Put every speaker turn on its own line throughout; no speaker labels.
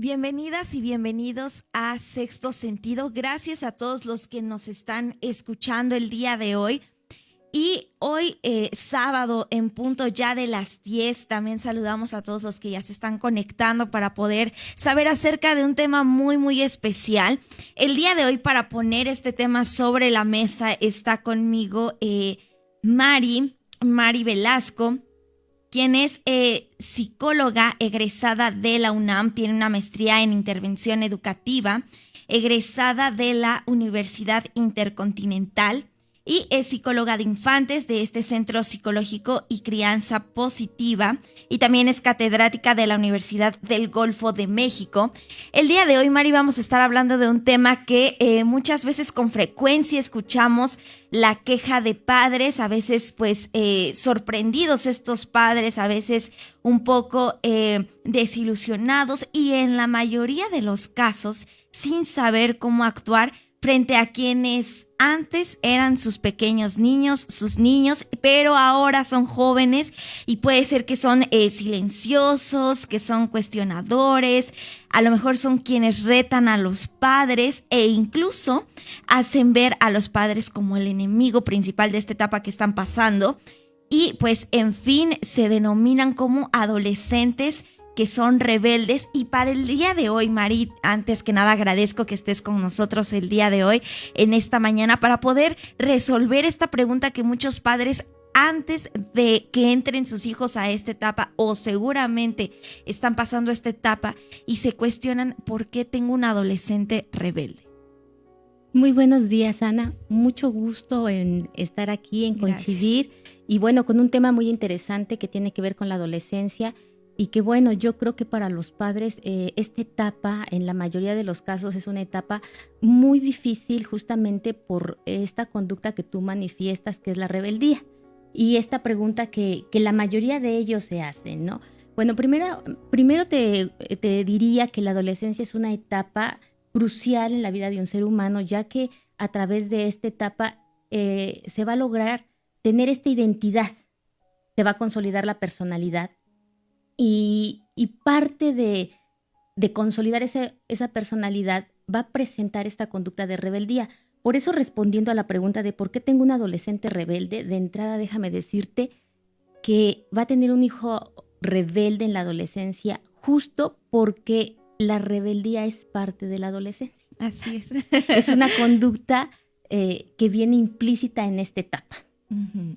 Bienvenidas y bienvenidos a Sexto Sentido. Gracias a todos los que nos están escuchando el día de hoy. Y hoy, sábado, en punto ya de las 10, también saludamos a todos los que ya se están conectando para poder saber acerca de un tema muy, muy especial. El día de hoy, para poner este tema sobre la mesa, está conmigo Mari Velasco, quien es psicóloga egresada de la UNAM, tiene una maestría en intervención educativa, egresada de la Universidad Intercontinental y es psicóloga de infantes de este Centro Psicológico y Crianza Positiva y también es catedrática de la Universidad del Golfo de México. El día de hoy, Mari, vamos a estar hablando de un tema que muchas veces con frecuencia escuchamos, la queja de padres, a veces pues sorprendidos estos padres, a veces un poco desilusionados y en la mayoría de los casos sin saber cómo actuar frente a quienes antes eran sus pequeños niños, sus niños, pero ahora son jóvenes y puede ser que son silenciosos, que son cuestionadores, a lo mejor son quienes retan a los padres e incluso hacen ver a los padres como el enemigo principal de esta etapa que están pasando y pues en fin se denominan como adolescentes que son rebeldes. Y para el día de hoy, Mari, antes que nada agradezco que estés con nosotros el día de hoy, en esta mañana, para poder resolver esta pregunta que muchos padres antes de que entren sus hijos a esta etapa o seguramente están pasando esta etapa y se cuestionan por qué tengo un adolescente rebelde.
Muy buenos días, Ana. Mucho gusto en estar aquí, en coincidir. Gracias. Y bueno, con un tema muy interesante que tiene que ver con la adolescencia. Y que bueno, yo creo que para los padres esta etapa en la mayoría de los casos es una etapa muy difícil justamente por esta conducta que tú manifiestas, que es la rebeldía. Y esta pregunta que la mayoría de ellos se hacen, ¿no? Bueno, primero te diría que la adolescencia es una etapa crucial en la vida de un ser humano, ya que a través de esta etapa se va a lograr tener esta identidad, se va a consolidar la personalidad. Y parte de consolidar esa personalidad va a presentar esta conducta de rebeldía. Por eso, respondiendo a la pregunta de por qué tengo un adolescente rebelde, de entrada déjame decirte que va a tener un hijo rebelde en la adolescencia justo porque la rebeldía es parte de la adolescencia.
Así es.
Es una conducta que viene implícita en esta etapa. Uh-huh.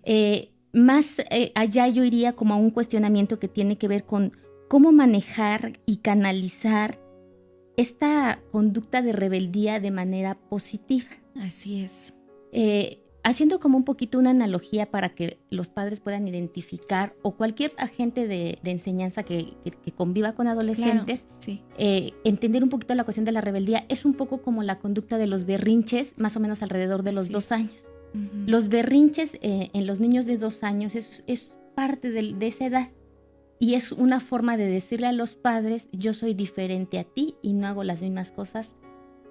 Más allá yo iría como a un cuestionamiento que tiene que ver con cómo manejar y canalizar esta conducta de rebeldía de manera positiva.
Así es.
Haciendo como un poquito una analogía para que los padres puedan identificar o cualquier agente de enseñanza que conviva con adolescentes, claro, sí. Entender un poquito la cuestión de la rebeldía es un poco como la conducta de los berrinches, más o menos alrededor de los 2 años. Uh-huh. Los berrinches en los niños de 2 años es parte de esa edad y es una forma de decirle a los padres: yo soy diferente a ti y no hago las mismas cosas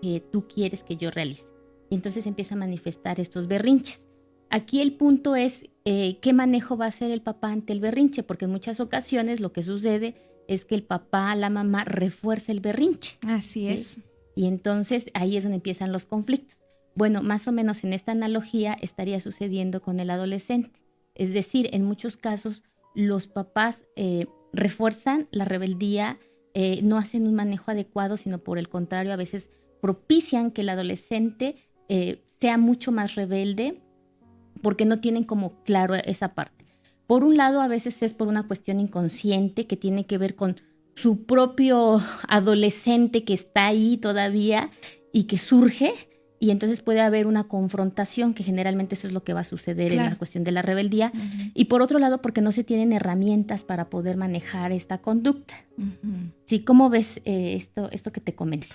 que tú quieres que yo realice. Y entonces empieza a manifestar estos berrinches. Aquí el punto es qué manejo va a hacer el papá ante el berrinche, porque en muchas ocasiones lo que sucede es que el papá, la mamá refuerza el berrinche.
Así es.
¿Sí? Y entonces ahí es donde empiezan los conflictos. Bueno, más o menos en esta analogía estaría sucediendo con el adolescente. Es decir, en muchos casos los papás refuerzan la rebeldía, no hacen un manejo adecuado, sino por el contrario, a veces propician que el adolescente sea mucho más rebelde porque no tienen como claro esa parte. Por un lado, a veces es por una cuestión inconsciente que tiene que ver con su propio adolescente que está ahí todavía y que surge. Y entonces puede haber una confrontación, que generalmente eso es lo que va a suceder, claro, en la cuestión de la rebeldía. Uh-huh. Y por otro lado, porque no se tienen herramientas para poder manejar esta conducta. Uh-huh. ¿Sí? ¿Cómo ves esto que te comento?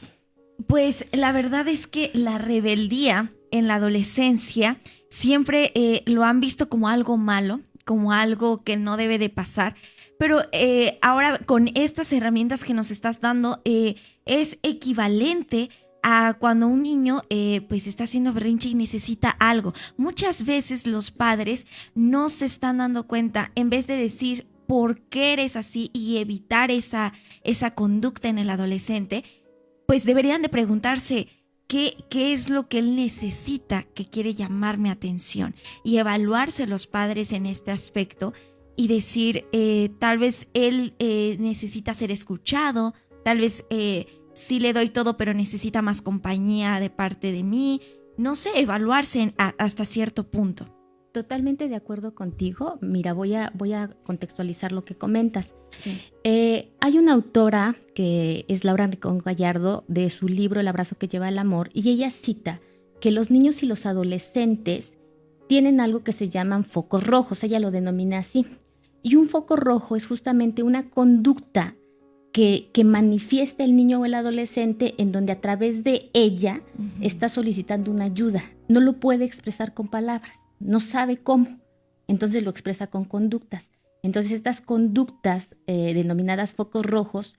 Pues la verdad es que la rebeldía en la adolescencia siempre lo han visto como algo malo, como algo que no debe de pasar. Pero ahora con estas herramientas que nos estás dando es equivalente a cuando un niño pues está haciendo berrinche y necesita algo. Muchas veces los padres no se están dando cuenta, en vez de decir por qué eres así y evitar esa conducta en el adolescente, pues deberían de preguntarse qué es lo que él necesita, que quiere llamar mi atención, y evaluarse los padres en este aspecto y decir, tal vez él necesita ser escuchado, tal vez sí le doy todo, pero necesita más compañía de parte de mí. No sé, evaluarse hasta cierto punto.
Totalmente de acuerdo contigo. Mira, voy a contextualizar lo que comentas.
Sí.
Hay una autora que es Laura Rincón Gallardo, de su libro El abrazo que lleva el amor, y ella cita que los niños y los adolescentes tienen algo que se llaman focos rojos, ella lo denomina así. Y un foco rojo es justamente una conducta que manifiesta el niño o el adolescente, en donde a través de ella está solicitando una ayuda. No lo puede expresar con palabras, no sabe cómo, entonces lo expresa con conductas. Entonces estas conductas denominadas focos rojos,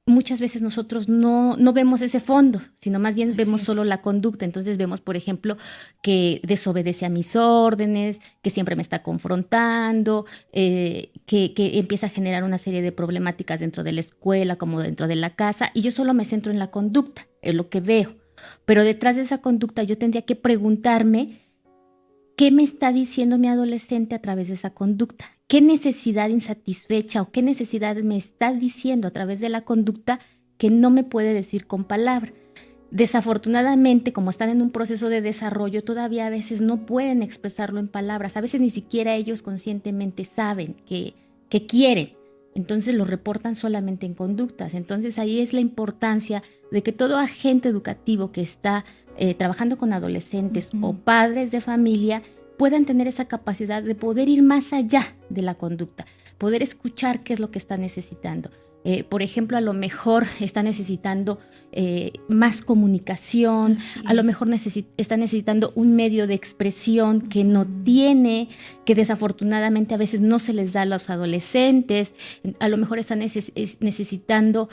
muchas veces nosotros no vemos ese fondo, sino más bien vemos solo la conducta. Entonces vemos, por ejemplo, que desobedece a mis órdenes, que siempre me está confrontando, que empieza a generar una serie de problemáticas dentro de la escuela como dentro de la casa, y yo solo me centro en la conducta, en lo que veo. Pero detrás de esa conducta yo tendría que preguntarme qué me está diciendo mi adolescente a través de esa conducta. ¿Qué necesidad insatisfecha o qué necesidad me está diciendo a través de la conducta que no me puede decir con palabra? Desafortunadamente, como están en un proceso de desarrollo, todavía a veces no pueden expresarlo en palabras. A veces ni siquiera ellos conscientemente saben que quieren. Entonces lo reportan solamente en conductas. Entonces ahí es la importancia de que todo agente educativo que está trabajando con adolescentes o padres de familia puedan tener esa capacidad de poder ir más allá de la conducta, poder escuchar qué es lo que está necesitando. Por ejemplo, a lo mejor está necesitando más comunicación, a lo mejor está necesitando un medio de expresión que no tiene, que desafortunadamente a veces no se les da a los adolescentes, a lo mejor está necesitando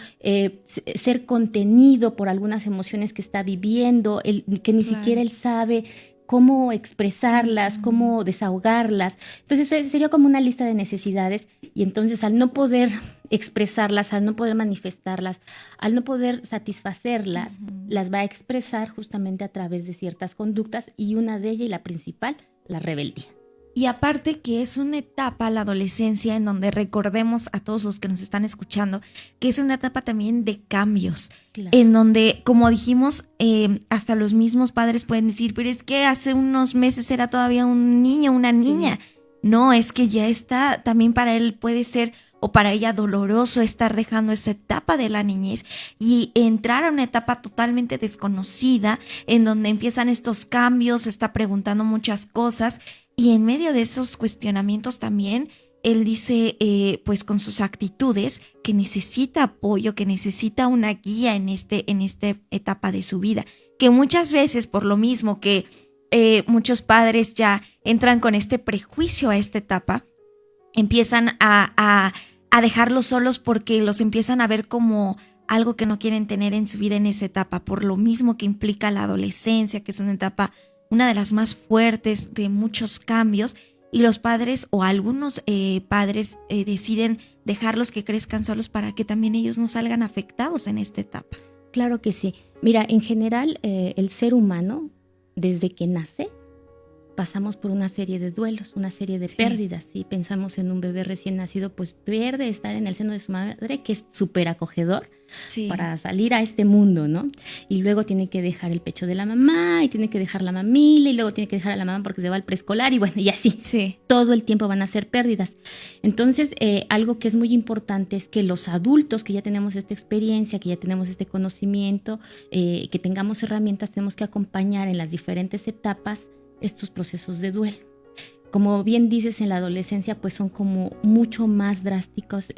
ser contenido por algunas emociones que está viviendo, que ni siquiera él sabe cómo expresarlas, cómo desahogarlas. Entonces sería como una lista de necesidades, y entonces al no poder expresarlas, al no poder manifestarlas, al no poder satisfacerlas, las va a expresar justamente a través de ciertas conductas, y una de ellas, y la principal, la rebeldía.
Y aparte que es una etapa, la adolescencia, en donde recordemos a todos los que nos están escuchando, que es una etapa también de cambios, claro. En donde, como dijimos, hasta los mismos padres pueden decir, pero es que hace unos meses era todavía un niño, una niña. Sí. No, es que ya está, también para él puede ser, o para ella, doloroso estar dejando esa etapa de la niñez y entrar a una etapa totalmente desconocida, en donde empiezan estos cambios, se está preguntando muchas cosas. Y en medio de esos cuestionamientos también, él dice, pues con sus actitudes, que necesita apoyo, que necesita una guía en esta etapa de su vida. Que muchas veces, por lo mismo que muchos padres ya entran con este prejuicio a esta etapa, empiezan a dejarlos solos porque los empiezan a ver como algo que no quieren tener en su vida en esa etapa, por lo mismo que implica la adolescencia, que es una etapa, una de las más fuertes, de muchos cambios, y los padres o algunos padres deciden dejarlos que crezcan solos para que también ellos no salgan afectados en esta etapa.
Claro que sí. Mira, en general el ser humano, desde que nace, pasamos por una serie de duelos, una serie de pérdidas. Si pensamos en un bebé recién nacido, pues pierde estar en el seno de su madre, que es súper acogedor, para salir a este mundo, ¿no? Y luego tiene que dejar el pecho de la mamá, y tiene que dejar la mamila, y luego tiene que dejar a la mamá porque se va al preescolar, y bueno, y así. Sí. Todo el tiempo van a ser pérdidas. Entonces, algo que es muy importante es que los adultos que ya tenemos esta experiencia, que ya tenemos este conocimiento, que tengamos herramientas, tenemos que acompañar en las diferentes etapas estos procesos de duelo. Como bien dices, en la adolescencia pues son como mucho más drásticos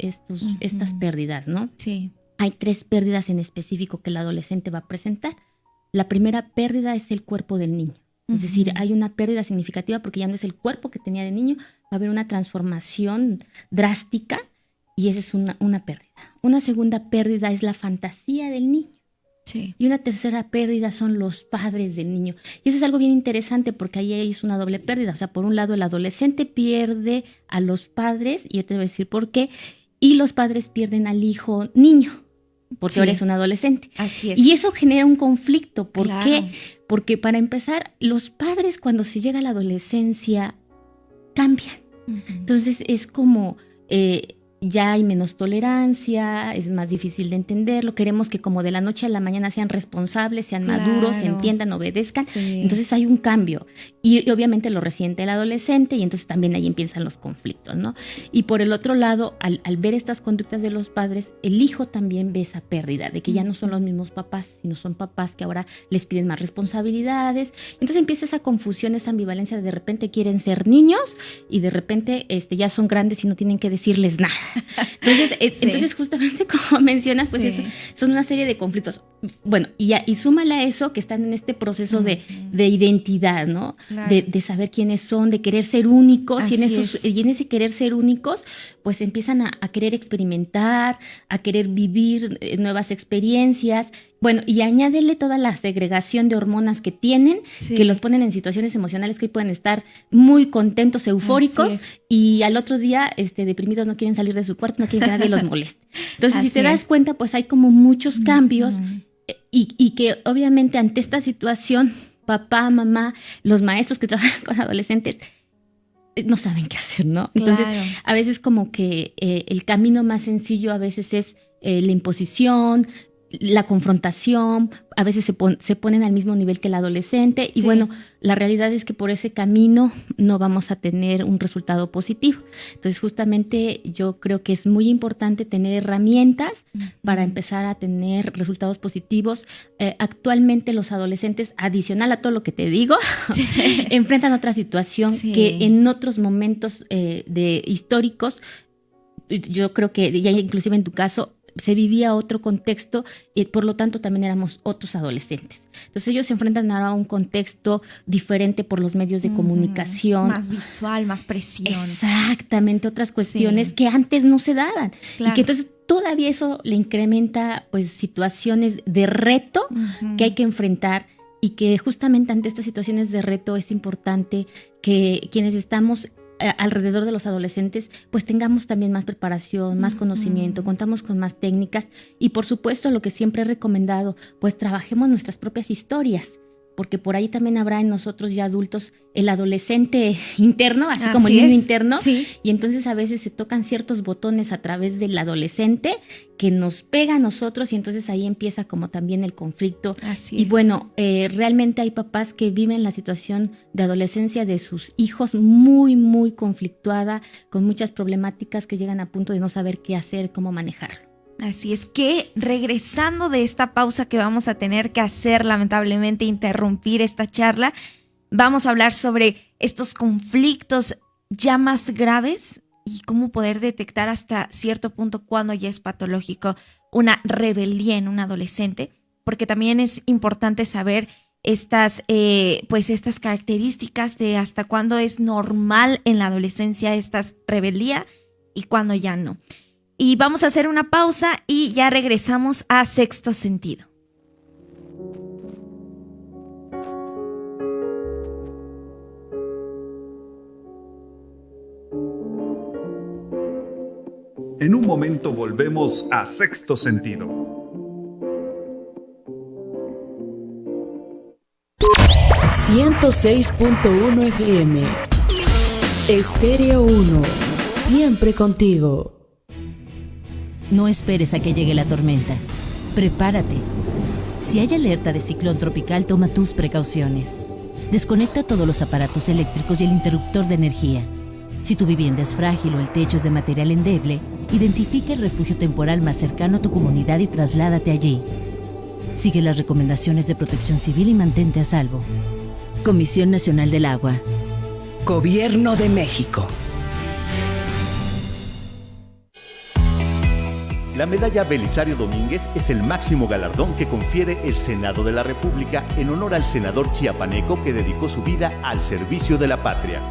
estas pérdidas, ¿no? Sí. Hay 3 pérdidas en específico que el adolescente va a presentar. La primera pérdida es el cuerpo del niño. Es decir, hay una pérdida significativa porque ya no es el cuerpo que tenía de niño, va a haber una transformación drástica, y esa es una pérdida. Una segunda pérdida es la fantasía del niño.
Sí.
Y una tercera pérdida son los padres del niño. Y eso es algo bien interesante porque ahí es una doble pérdida. O sea, por un lado el adolescente pierde a los padres, y yo te voy a decir por qué, y los padres pierden al hijo niño, porque ahora es un adolescente.
Así es.
Y eso genera un conflicto. ¿Por
Claro.
qué? Porque para empezar, los padres cuando se llega a la adolescencia cambian. Entonces es como ya hay menos tolerancia, es más difícil de entenderlo, queremos que como de la noche a la mañana sean responsables, sean maduros, entiendan, obedezcan. Sí. Entonces hay un cambio y obviamente lo resiente el adolescente y entonces también ahí empiezan los conflictos, ¿no? Y por el otro lado, al ver estas conductas de los padres, el hijo también ve esa pérdida de que ya no son los mismos papás, sino son papás que ahora les piden más responsabilidades. Entonces empieza esa confusión, esa ambivalencia, de repente quieren ser niños y de repente ya son grandes y no tienen que decirles nada. Entonces, entonces justamente como mencionas, pues son una serie de conflictos. Bueno, y súmale a eso que están en este proceso de identidad, ¿no? Claro. De saber quiénes son, de querer ser únicos, y en ese querer ser únicos, pues empiezan a querer experimentar, a querer vivir nuevas experiencias. Bueno, y añádele toda la segregación de hormonas que tienen, que los ponen en situaciones emocionales que hoy pueden estar muy contentos, eufóricos, y al otro día deprimidos, no quieren salir de su cuarto, no quieren que nadie los moleste. Entonces, si te das cuenta, pues hay como muchos cambios, y que obviamente ante esta situación, papá, mamá, los maestros que trabajan con adolescentes, no saben qué hacer, ¿no? Entonces, a veces como que el camino más sencillo a veces es la imposición, la confrontación, a veces se ponen al mismo nivel que el adolescente y bueno, la realidad es que por ese camino no vamos a tener un resultado positivo. Entonces justamente yo creo que es muy importante tener herramientas para empezar a tener resultados positivos. Actualmente los adolescentes, adicional a todo lo que te digo, enfrentan otra situación que en otros momentos históricos, yo creo que ya inclusive en tu caso, se vivía otro contexto y por lo tanto también éramos otros adolescentes. Entonces ellos se enfrentan ahora a un contexto diferente por los medios de comunicación.
Más visual, más presión.
Exactamente, otras cuestiones que antes no se daban. Claro. Y que entonces todavía eso le incrementa pues situaciones de reto que hay que enfrentar y que justamente ante estas situaciones de reto es importante que quienes estamos alrededor de los adolescentes, pues tengamos también más preparación, más conocimiento, contamos con más técnicas y por supuesto lo que siempre he recomendado, pues trabajemos nuestras propias historias, porque por ahí también habrá en nosotros ya adultos el adolescente interno, así como el niño interno, y entonces a veces se tocan ciertos botones a través del adolescente que nos pega a nosotros y entonces ahí empieza como también el conflicto. Y bueno, realmente hay papás que viven la situación de adolescencia de sus hijos muy, muy conflictuada, con muchas problemáticas que llegan a punto de no saber qué hacer, cómo manejarlo.
Así es que regresando de esta pausa que vamos a tener que hacer, lamentablemente interrumpir esta charla, vamos a hablar sobre estos conflictos ya más graves y cómo poder detectar hasta cierto punto cuando ya es patológico una rebeldía en un adolescente, porque también es importante saber estas características de hasta cuándo es normal en la adolescencia esta rebeldía y cuándo ya no. Y vamos a hacer una pausa y ya regresamos a Sexto Sentido.
En un momento volvemos a Sexto Sentido.
...106.1 FM... Estéreo 1... Siempre contigo. No esperes a que llegue la tormenta. Prepárate. Si hay alerta de ciclón tropical, toma tus precauciones. Desconecta todos los aparatos eléctricos y el interruptor de energía. Si tu vivienda es frágil o el techo es de material endeble, identifica el refugio temporal más cercano a tu comunidad y trasládate allí. Sigue las recomendaciones de Protección Civil y mantente a salvo. Comisión Nacional del Agua.
Gobierno de México.
La medalla Belisario Domínguez es el máximo galardón que confiere el Senado de la República en honor al senador chiapaneco que dedicó su vida al servicio de la patria.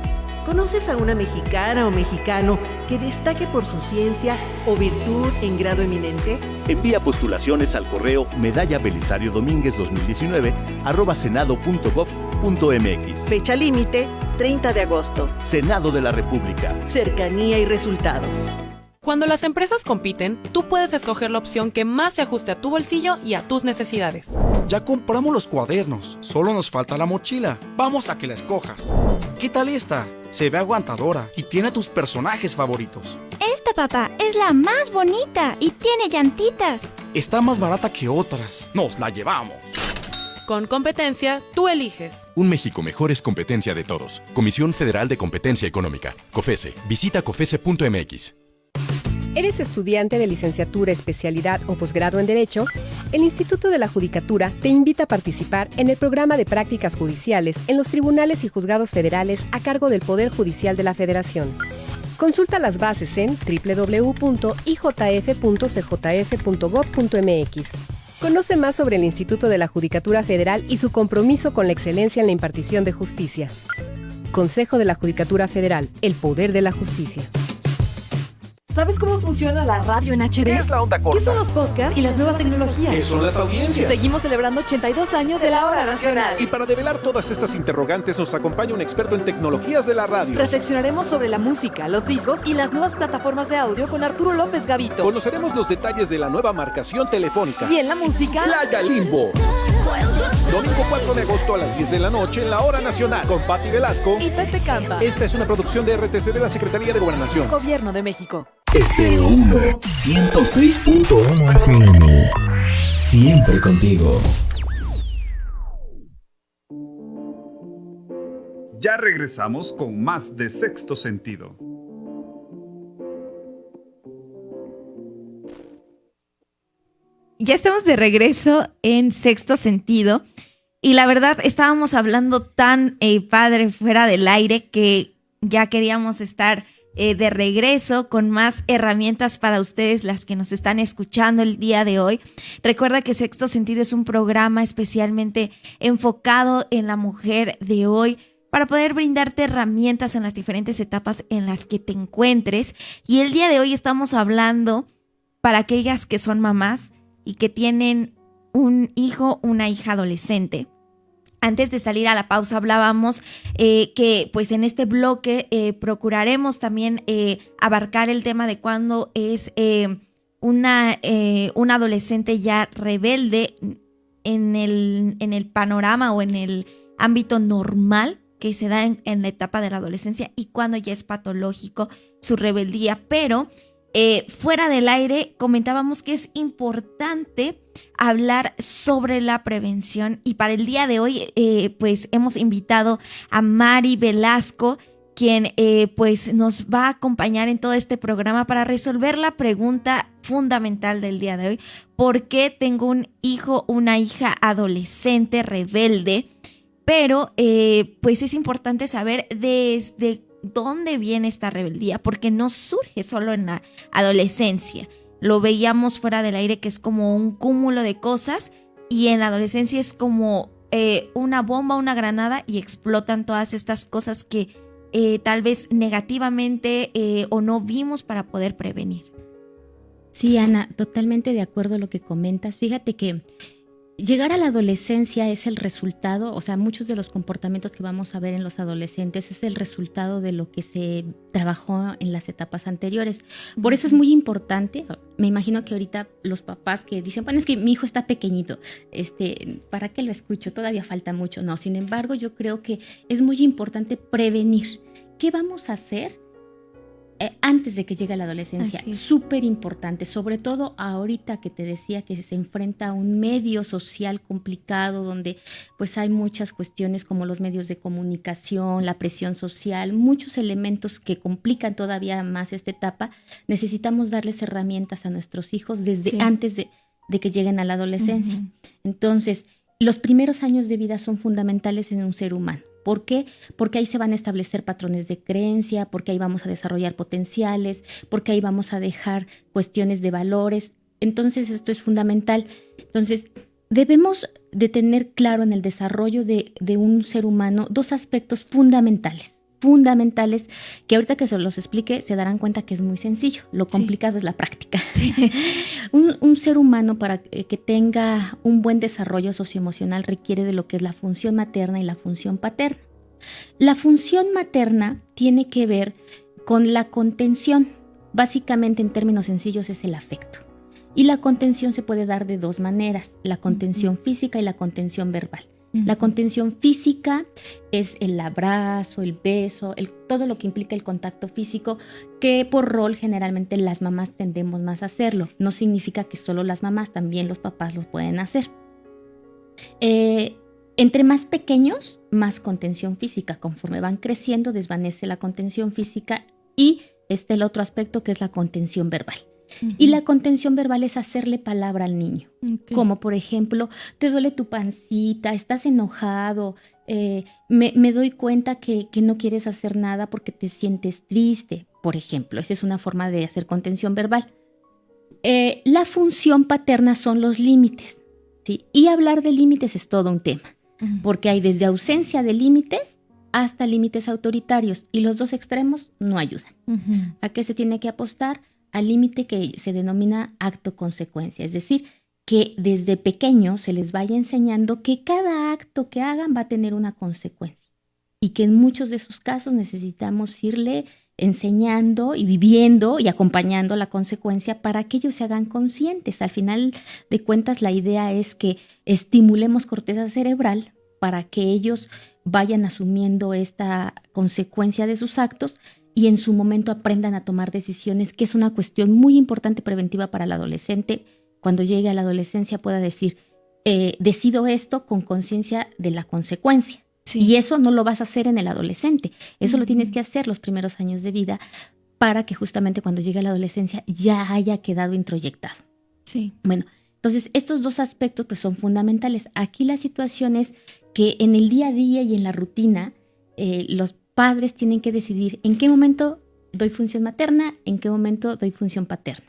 ¿Conoces a una mexicana o mexicano que destaque por su ciencia o virtud en grado eminente?
Envía postulaciones al correo medallabelisario-2019@senado.gov.mx.
Fecha límite, 30 de agosto.
Senado de la República.
Cercanía y resultados.
Cuando las empresas compiten, tú puedes escoger la opción que más se ajuste a tu bolsillo y a tus necesidades.
Ya compramos los cuadernos, solo nos falta la mochila. Vamos a que la escojas. ¿Qué tal esta? Se ve aguantadora y tiene tus personajes favoritos.
Esta, papá, es la más bonita y tiene llantitas.
Está más barata que otras. Nos la llevamos.
Con competencia, tú eliges.
Un México mejor es competencia de todos. Comisión Federal de Competencia Económica. COFESE. Visita COFESE.mx.
¿Eres estudiante de licenciatura, especialidad o posgrado en Derecho? El Instituto de la Judicatura te invita a participar en el programa de prácticas judiciales en los tribunales y juzgados federales a cargo del Poder Judicial de la Federación. Consulta las bases en www.ijf.cjf.gov.mx. Conoce más sobre el Instituto de la Judicatura Federal y su compromiso con la excelencia en la impartición de justicia. Consejo de la Judicatura Federal, el poder de la justicia.
¿Sabes cómo funciona la radio en HD?
¿Qué es la onda corta?
¿Qué son los podcasts y las nuevas tecnologías?
¿Qué son las audiencias?
Seguimos celebrando 82 años de la Hora Nacional.
Y para develar todas estas interrogantes nos acompaña un experto en tecnologías de la radio.
Reflexionaremos sobre la música, los discos y las nuevas plataformas de audio con Arturo López Gavito.
Conoceremos los detalles de la nueva marcación telefónica.
Y en la música,
Playa Limbo. Domingo 4 de agosto a las 10 de la noche en la Hora Nacional con Patti Velasco
y Pepe Campa.
Esta es una producción de RTC de la Secretaría de Gobernación.
Gobierno de México.
Estéreo 1, 106.1 FM. Siempre contigo.
Ya regresamos con más de Sexto Sentido.
Ya estamos de regreso en Sexto Sentido y la verdad estábamos hablando tan padre fuera del aire que ya queríamos estar de regreso con más herramientas para ustedes, las que nos están escuchando el día de hoy. Recuerda que Sexto Sentido es un programa especialmente enfocado en la mujer de hoy para poder brindarte herramientas en las diferentes etapas en las que te encuentres. Y el día de hoy estamos hablando para aquellas que son mamás y que tienen un hijo, una hija adolescente. Antes de salir a la pausa hablábamos que pues en este bloque procuraremos también abarcar el tema de cuando es un adolescente ya rebelde en el panorama o en el ámbito normal que se da en la etapa de la adolescencia y cuando ya es patológico su rebeldía. Pero fuera del aire comentábamos que es importante hablar sobre la prevención y para el día de hoy pues hemos invitado a Mari Velasco, quien pues nos va a acompañar en todo este programa para resolver la pregunta fundamental del día de hoy: ¿por qué tengo un hijo, una hija adolescente rebelde? Pero pues es importante saber desde dónde viene esta rebeldía, porque no surge solo en la adolescencia. Lo veíamos fuera del aire que es como un cúmulo de cosas y en la adolescencia es como una bomba, una granada y explotan todas estas cosas que tal vez negativamente o no vimos para poder prevenir.
Sí, Ana, totalmente de acuerdo a lo que comentas. Fíjate que llegar a la adolescencia es el resultado, o sea, muchos de los comportamientos que vamos a ver en los adolescentes es el resultado de lo que se trabajó en las etapas anteriores. Por eso es muy importante, me imagino que ahorita los papás que dicen, bueno, es que mi hijo está pequeñito, ¿para qué lo escucho? Todavía falta mucho. No, sin embargo, yo creo que es muy importante prevenir. ¿Qué vamos a hacer antes de que llegue la adolescencia? Súper importante, sobre todo ahorita que te decía que se enfrenta a un medio social complicado donde pues hay muchas cuestiones como los medios de comunicación, la presión social, muchos elementos que complican todavía más esta etapa. Necesitamos darles herramientas a nuestros hijos desde antes de que lleguen a la adolescencia. Entonces, los primeros años de vida son fundamentales en un ser humano. ¿Por qué? Porque ahí se van a establecer patrones de creencia, porque ahí vamos a desarrollar potenciales, porque ahí vamos a dejar cuestiones de valores. Entonces, esto es fundamental. Entonces, debemos de tener claro en el desarrollo de un ser humano dos aspectos fundamentales. fundamentales que ahorita que se los explique se darán cuenta que es muy sencillo. Lo complicado es la práctica. Sí. Un ser humano para que tenga un buen desarrollo socioemocional requiere de lo que es la función materna y la función paterna. La función materna tiene que ver con la contención. Básicamente, en términos sencillos, es el afecto. Y la contención se puede dar de dos maneras, la contención física y la contención verbal. La contención física es el abrazo, el beso, todo lo que implica el contacto físico, que por rol generalmente las mamás tendemos más a hacerlo. No significa que solo las mamás, también los papás lo pueden hacer. Entre más pequeños, más contención física. Conforme van creciendo, desvanece la contención física y está el otro aspecto que es la contención verbal. Y la contención verbal es hacerle palabra al niño, como por ejemplo, te duele tu pancita, estás enojado, me doy cuenta que no quieres hacer nada porque te sientes triste, por ejemplo. Esa es una forma de hacer contención verbal. La función paterna son los límites, ¿sí? Y hablar de límites es todo un tema, porque hay desde ausencia de límites hasta límites autoritarios y los dos extremos no ayudan. ¿A qué se tiene que apostar? Al límite que se denomina acto-consecuencia, es decir, que desde pequeños se les vaya enseñando que cada acto que hagan va a tener una consecuencia y que en muchos de esos casos necesitamos irle enseñando y viviendo y acompañando la consecuencia para que ellos se hagan conscientes. Al final de cuentas, la idea es que estimulemos corteza cerebral para que ellos vayan asumiendo esta consecuencia de sus actos y en su momento aprendan a tomar decisiones, que es una cuestión muy importante preventiva para el adolescente. Cuando llegue a la adolescencia pueda decir, decido esto con conciencia de la consecuencia. Sí. Y eso no lo vas a hacer en el adolescente. Eso lo tienes que hacer los primeros años de vida para que justamente cuando llegue a la adolescencia ya haya quedado introyectado. Sí. Bueno, entonces estos dos aspectos pues son fundamentales. Aquí la situación es que en el día a día y en la rutina los padres tienen que decidir en qué momento doy función materna, en qué momento doy función paterna.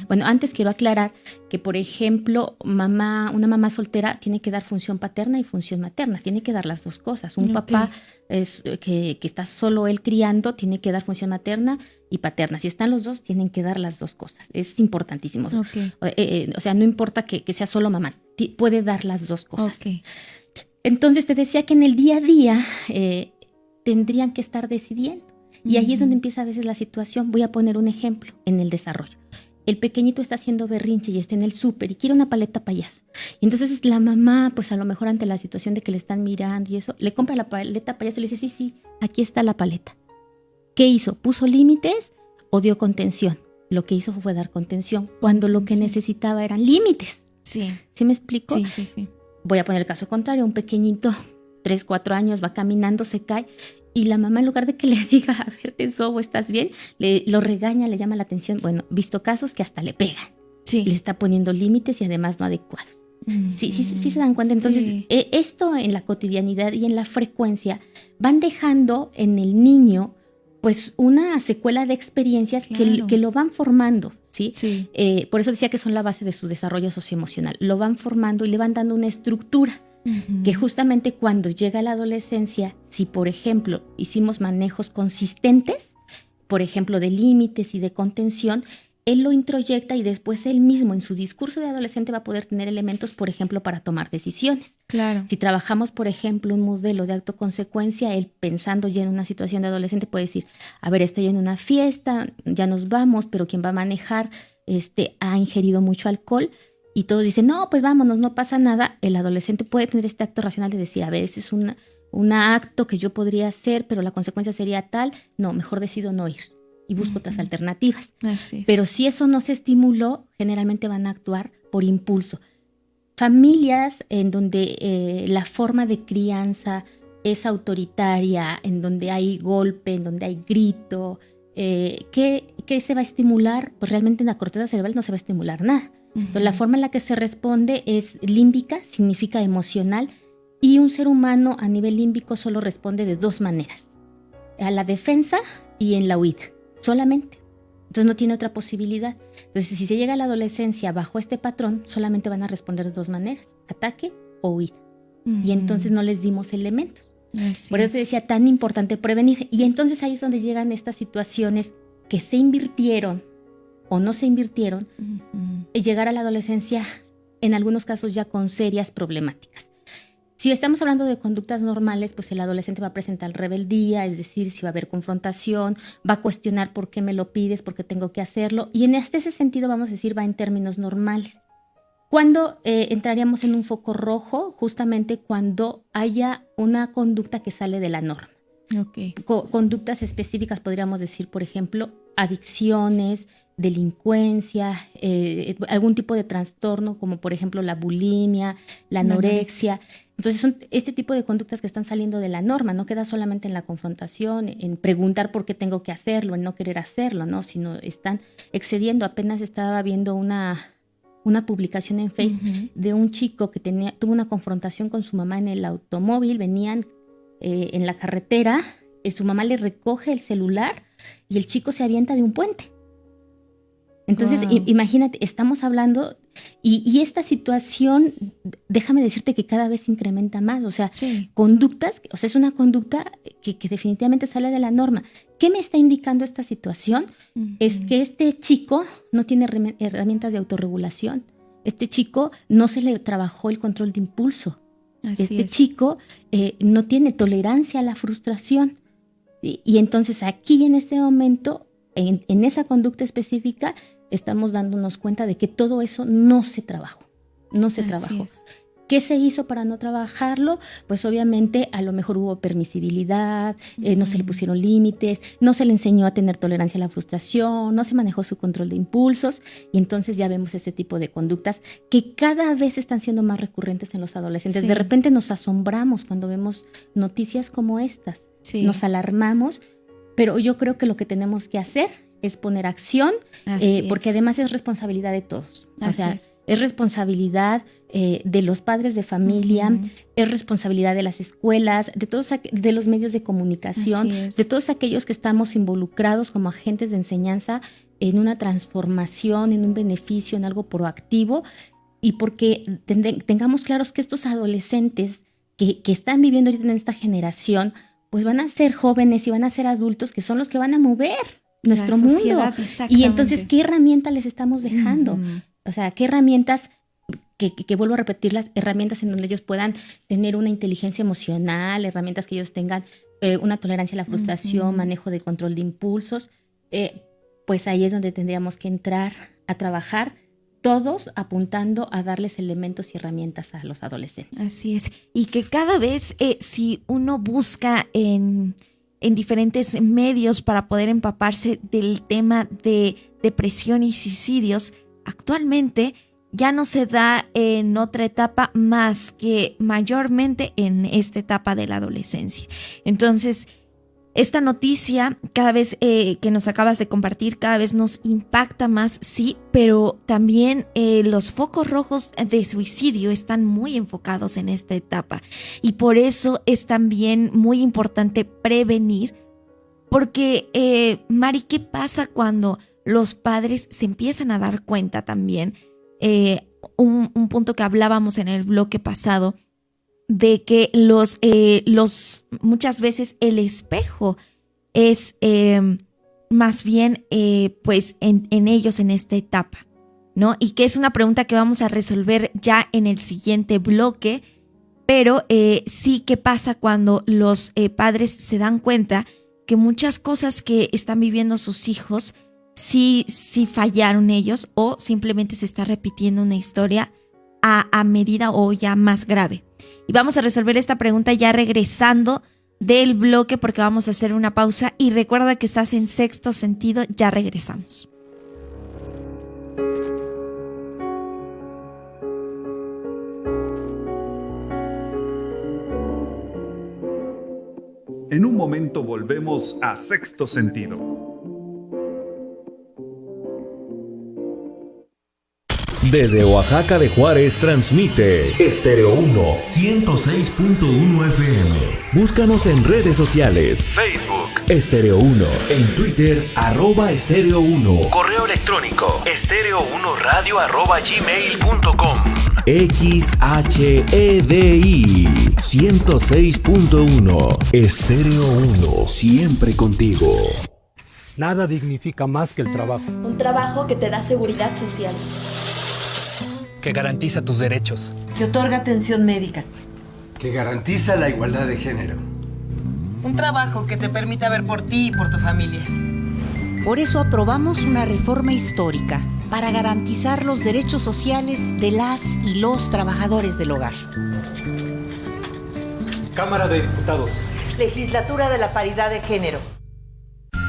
Bueno, antes quiero aclarar que, por ejemplo, una mamá soltera tiene que dar función paterna y función materna, tiene que dar las dos cosas. Un papá que está solo él criando tiene que dar función materna y paterna. Si están los dos, tienen que dar las dos cosas. Es importantísimo. O sea, no importa que sea solo mamá, puede dar las dos cosas. Entonces, te decía que en el día a día tendrían que estar decidiendo. Y ahí es donde empieza a veces la situación. Voy a poner un ejemplo en el desarrollo. El pequeñito está haciendo berrinche y está en el súper y quiere una paleta payaso. Y entonces la mamá, pues a lo mejor ante la situación de que le están mirando y eso, le compra la paleta payaso y le dice, sí, aquí está la paleta. ¿Qué hizo? ¿Puso límites o dio contención? Lo que hizo fue dar contención cuando lo que necesitaba eran límites. ¿Sí me explico? Sí. Voy a poner el caso contrario. Un pequeñito, 3, 4 años, va caminando, se cae. Y la mamá, en lugar de que le diga, a ver, te sobo, ¿estás bien? Lo regaña, le llama la atención. Bueno, visto casos que hasta le pegan. Sí. Le está poniendo límites y además no adecuados. Sí se dan cuenta. Entonces, esto en la cotidianidad y en la frecuencia van dejando en el niño pues una secuela de experiencias que lo van formando, ¿sí? Por eso decía que son la base de su desarrollo socioemocional. Lo van formando y le van dando una estructura. Que justamente cuando llega la adolescencia, si por ejemplo hicimos manejos consistentes, por ejemplo de límites y de contención, él lo introyecta y después él mismo en su discurso de adolescente va a poder tener elementos, por ejemplo, para tomar decisiones. Claro. Si trabajamos, por ejemplo, un modelo de acto-consecuencia, él pensando ya en una situación de adolescente puede decir, a ver, estoy en una fiesta, ya nos vamos, pero quien va a manejar ha ingerido mucho alcohol. Y todos dicen, no, pues vámonos, no pasa nada. El adolescente puede tener este acto racional de decir, a ver, ese es un acto que yo podría hacer, pero la consecuencia sería tal, no, mejor decido no ir y busco otras alternativas. Así es. Pero si eso no se estimuló, generalmente van a actuar por impulso. Familias en donde la forma de crianza es autoritaria, en donde hay golpe, en donde hay grito, ¿qué se va a estimular? Pues realmente en la corteza cerebral no se va a estimular nada. Entonces, la forma en la que se responde es límbica, significa emocional, y un ser humano a nivel límbico solo responde de dos maneras, a la defensa y en la huida, solamente. Entonces no tiene otra posibilidad. Entonces si se llega a la adolescencia bajo este patrón, solamente van a responder de dos maneras, ataque o huida. Y entonces no les dimos elementos. Por eso decía, tan importante prevenir. Y entonces ahí es donde llegan estas situaciones que se invirtieron o no se invirtieron, y llegar a la adolescencia, en algunos casos ya con serias problemáticas. Si estamos hablando de conductas normales, pues el adolescente va a presentar rebeldía, es decir, si va a haber confrontación, va a cuestionar por qué me lo pides, por qué tengo que hacerlo, y en ese sentido, vamos a decir, va en términos normales. ¿Cuándo entraríamos en un foco rojo? Justamente cuando haya una conducta que sale de la norma.
Okay.
Conductas específicas, podríamos decir, por ejemplo, adicciones, delincuencia, algún tipo de trastorno, como por ejemplo la bulimia, la anorexia. Entonces son este tipo de conductas que están saliendo de la norma. No queda solamente en la confrontación, en preguntar por qué tengo que hacerlo, en no querer hacerlo, ¿no? Sino están excediendo. Apenas estaba viendo una publicación en Facebook de un chico que tuvo una confrontación con su mamá en el automóvil. Venían en la carretera, su mamá le recoge el celular y el chico se avienta de un puente. Entonces, imagínate, estamos hablando, y esta situación, déjame decirte que cada vez se incrementa más, o sea, conductas, o sea, es una conducta que definitivamente sale de la norma. ¿Qué me está indicando esta situación? Es que este chico no tiene herramientas de autorregulación, este chico no se le trabajó el control de impulso, chico no tiene tolerancia a la frustración, ¿sí? Y entonces aquí en este momento, en esa conducta específica, estamos dándonos cuenta de que todo eso no se trabajó. ¿Qué se hizo para no trabajarlo? Pues obviamente a lo mejor hubo permisibilidad, no se le pusieron límites, no se le enseñó a tener tolerancia a la frustración, no se manejó su control de impulsos, y entonces ya vemos ese tipo de conductas que cada vez están siendo más recurrentes en los adolescentes. De repente nos asombramos cuando vemos noticias como estas, nos alarmamos, pero yo creo que lo que tenemos que hacer es poner acción, porque además es responsabilidad de todos. O sea, es responsabilidad de los padres de familia, es responsabilidad de las escuelas, de todos de los medios de comunicación, de todos aquellos que estamos involucrados como agentes de enseñanza en una transformación, en un beneficio, en algo proactivo, y porque tengamos claros que estos adolescentes que están viviendo ahorita en esta generación, pues van a ser jóvenes y van a ser adultos que son los que van a mover nuestro mundo. Y entonces, ¿qué herramientas les estamos dejando? O sea, ¿qué herramientas, que vuelvo a repetir, las herramientas en donde ellos puedan tener una inteligencia emocional, herramientas que ellos tengan una tolerancia a la frustración, manejo de control de impulsos? Pues ahí es donde tendríamos que entrar a trabajar, todos apuntando a darles elementos y herramientas a los adolescentes.
Así es. Y que cada vez, si uno busca en diferentes medios para poder empaparse del tema de depresión y suicidios, actualmente ya no se da en otra etapa más que mayormente en esta etapa de la adolescencia. Entonces, esta noticia, cada vez que nos acabas de compartir, cada vez nos impacta más, sí, pero también los focos rojos de suicidio están muy enfocados en esta etapa. Y por eso es también muy importante prevenir, porque, Mari, ¿qué pasa cuando los padres se empiezan a dar cuenta también? Un punto que hablábamos en el bloque pasado, de que muchas veces el espejo es más bien pues en ellos en esta etapa, ¿no? Y que es una pregunta que vamos a resolver ya en el siguiente bloque, pero sí, ¿qué pasa cuando los padres se dan cuenta que muchas cosas que están viviendo sus hijos sí fallaron ellos, o simplemente se está repitiendo una historia a medida o ya más grave? Y vamos a resolver esta pregunta ya regresando del bloque, porque vamos a hacer una pausa. Y recuerda que estás en Sexto Sentido, ya regresamos.
En un momento volvemos a Sexto Sentido.
Desde Oaxaca de Juárez transmite Estéreo 1 106.1 FM. Búscanos en redes sociales: Facebook Estéreo 1, en Twitter @Estéreo 1, correo electrónico estéreo1radio@gmail.com. XHEDI 106.1 Estéreo 1, siempre contigo.
Nada dignifica más que el trabajo.
Un trabajo que te da seguridad social.
Que garantiza tus derechos.
Que otorga atención médica.
Que garantiza la igualdad de género.
Un trabajo que te permita ver por ti y por tu familia.
Por eso aprobamos una reforma histórica para garantizar los derechos sociales de las y los trabajadores del hogar.
Cámara de Diputados.
Legislatura de la Paridad de Género.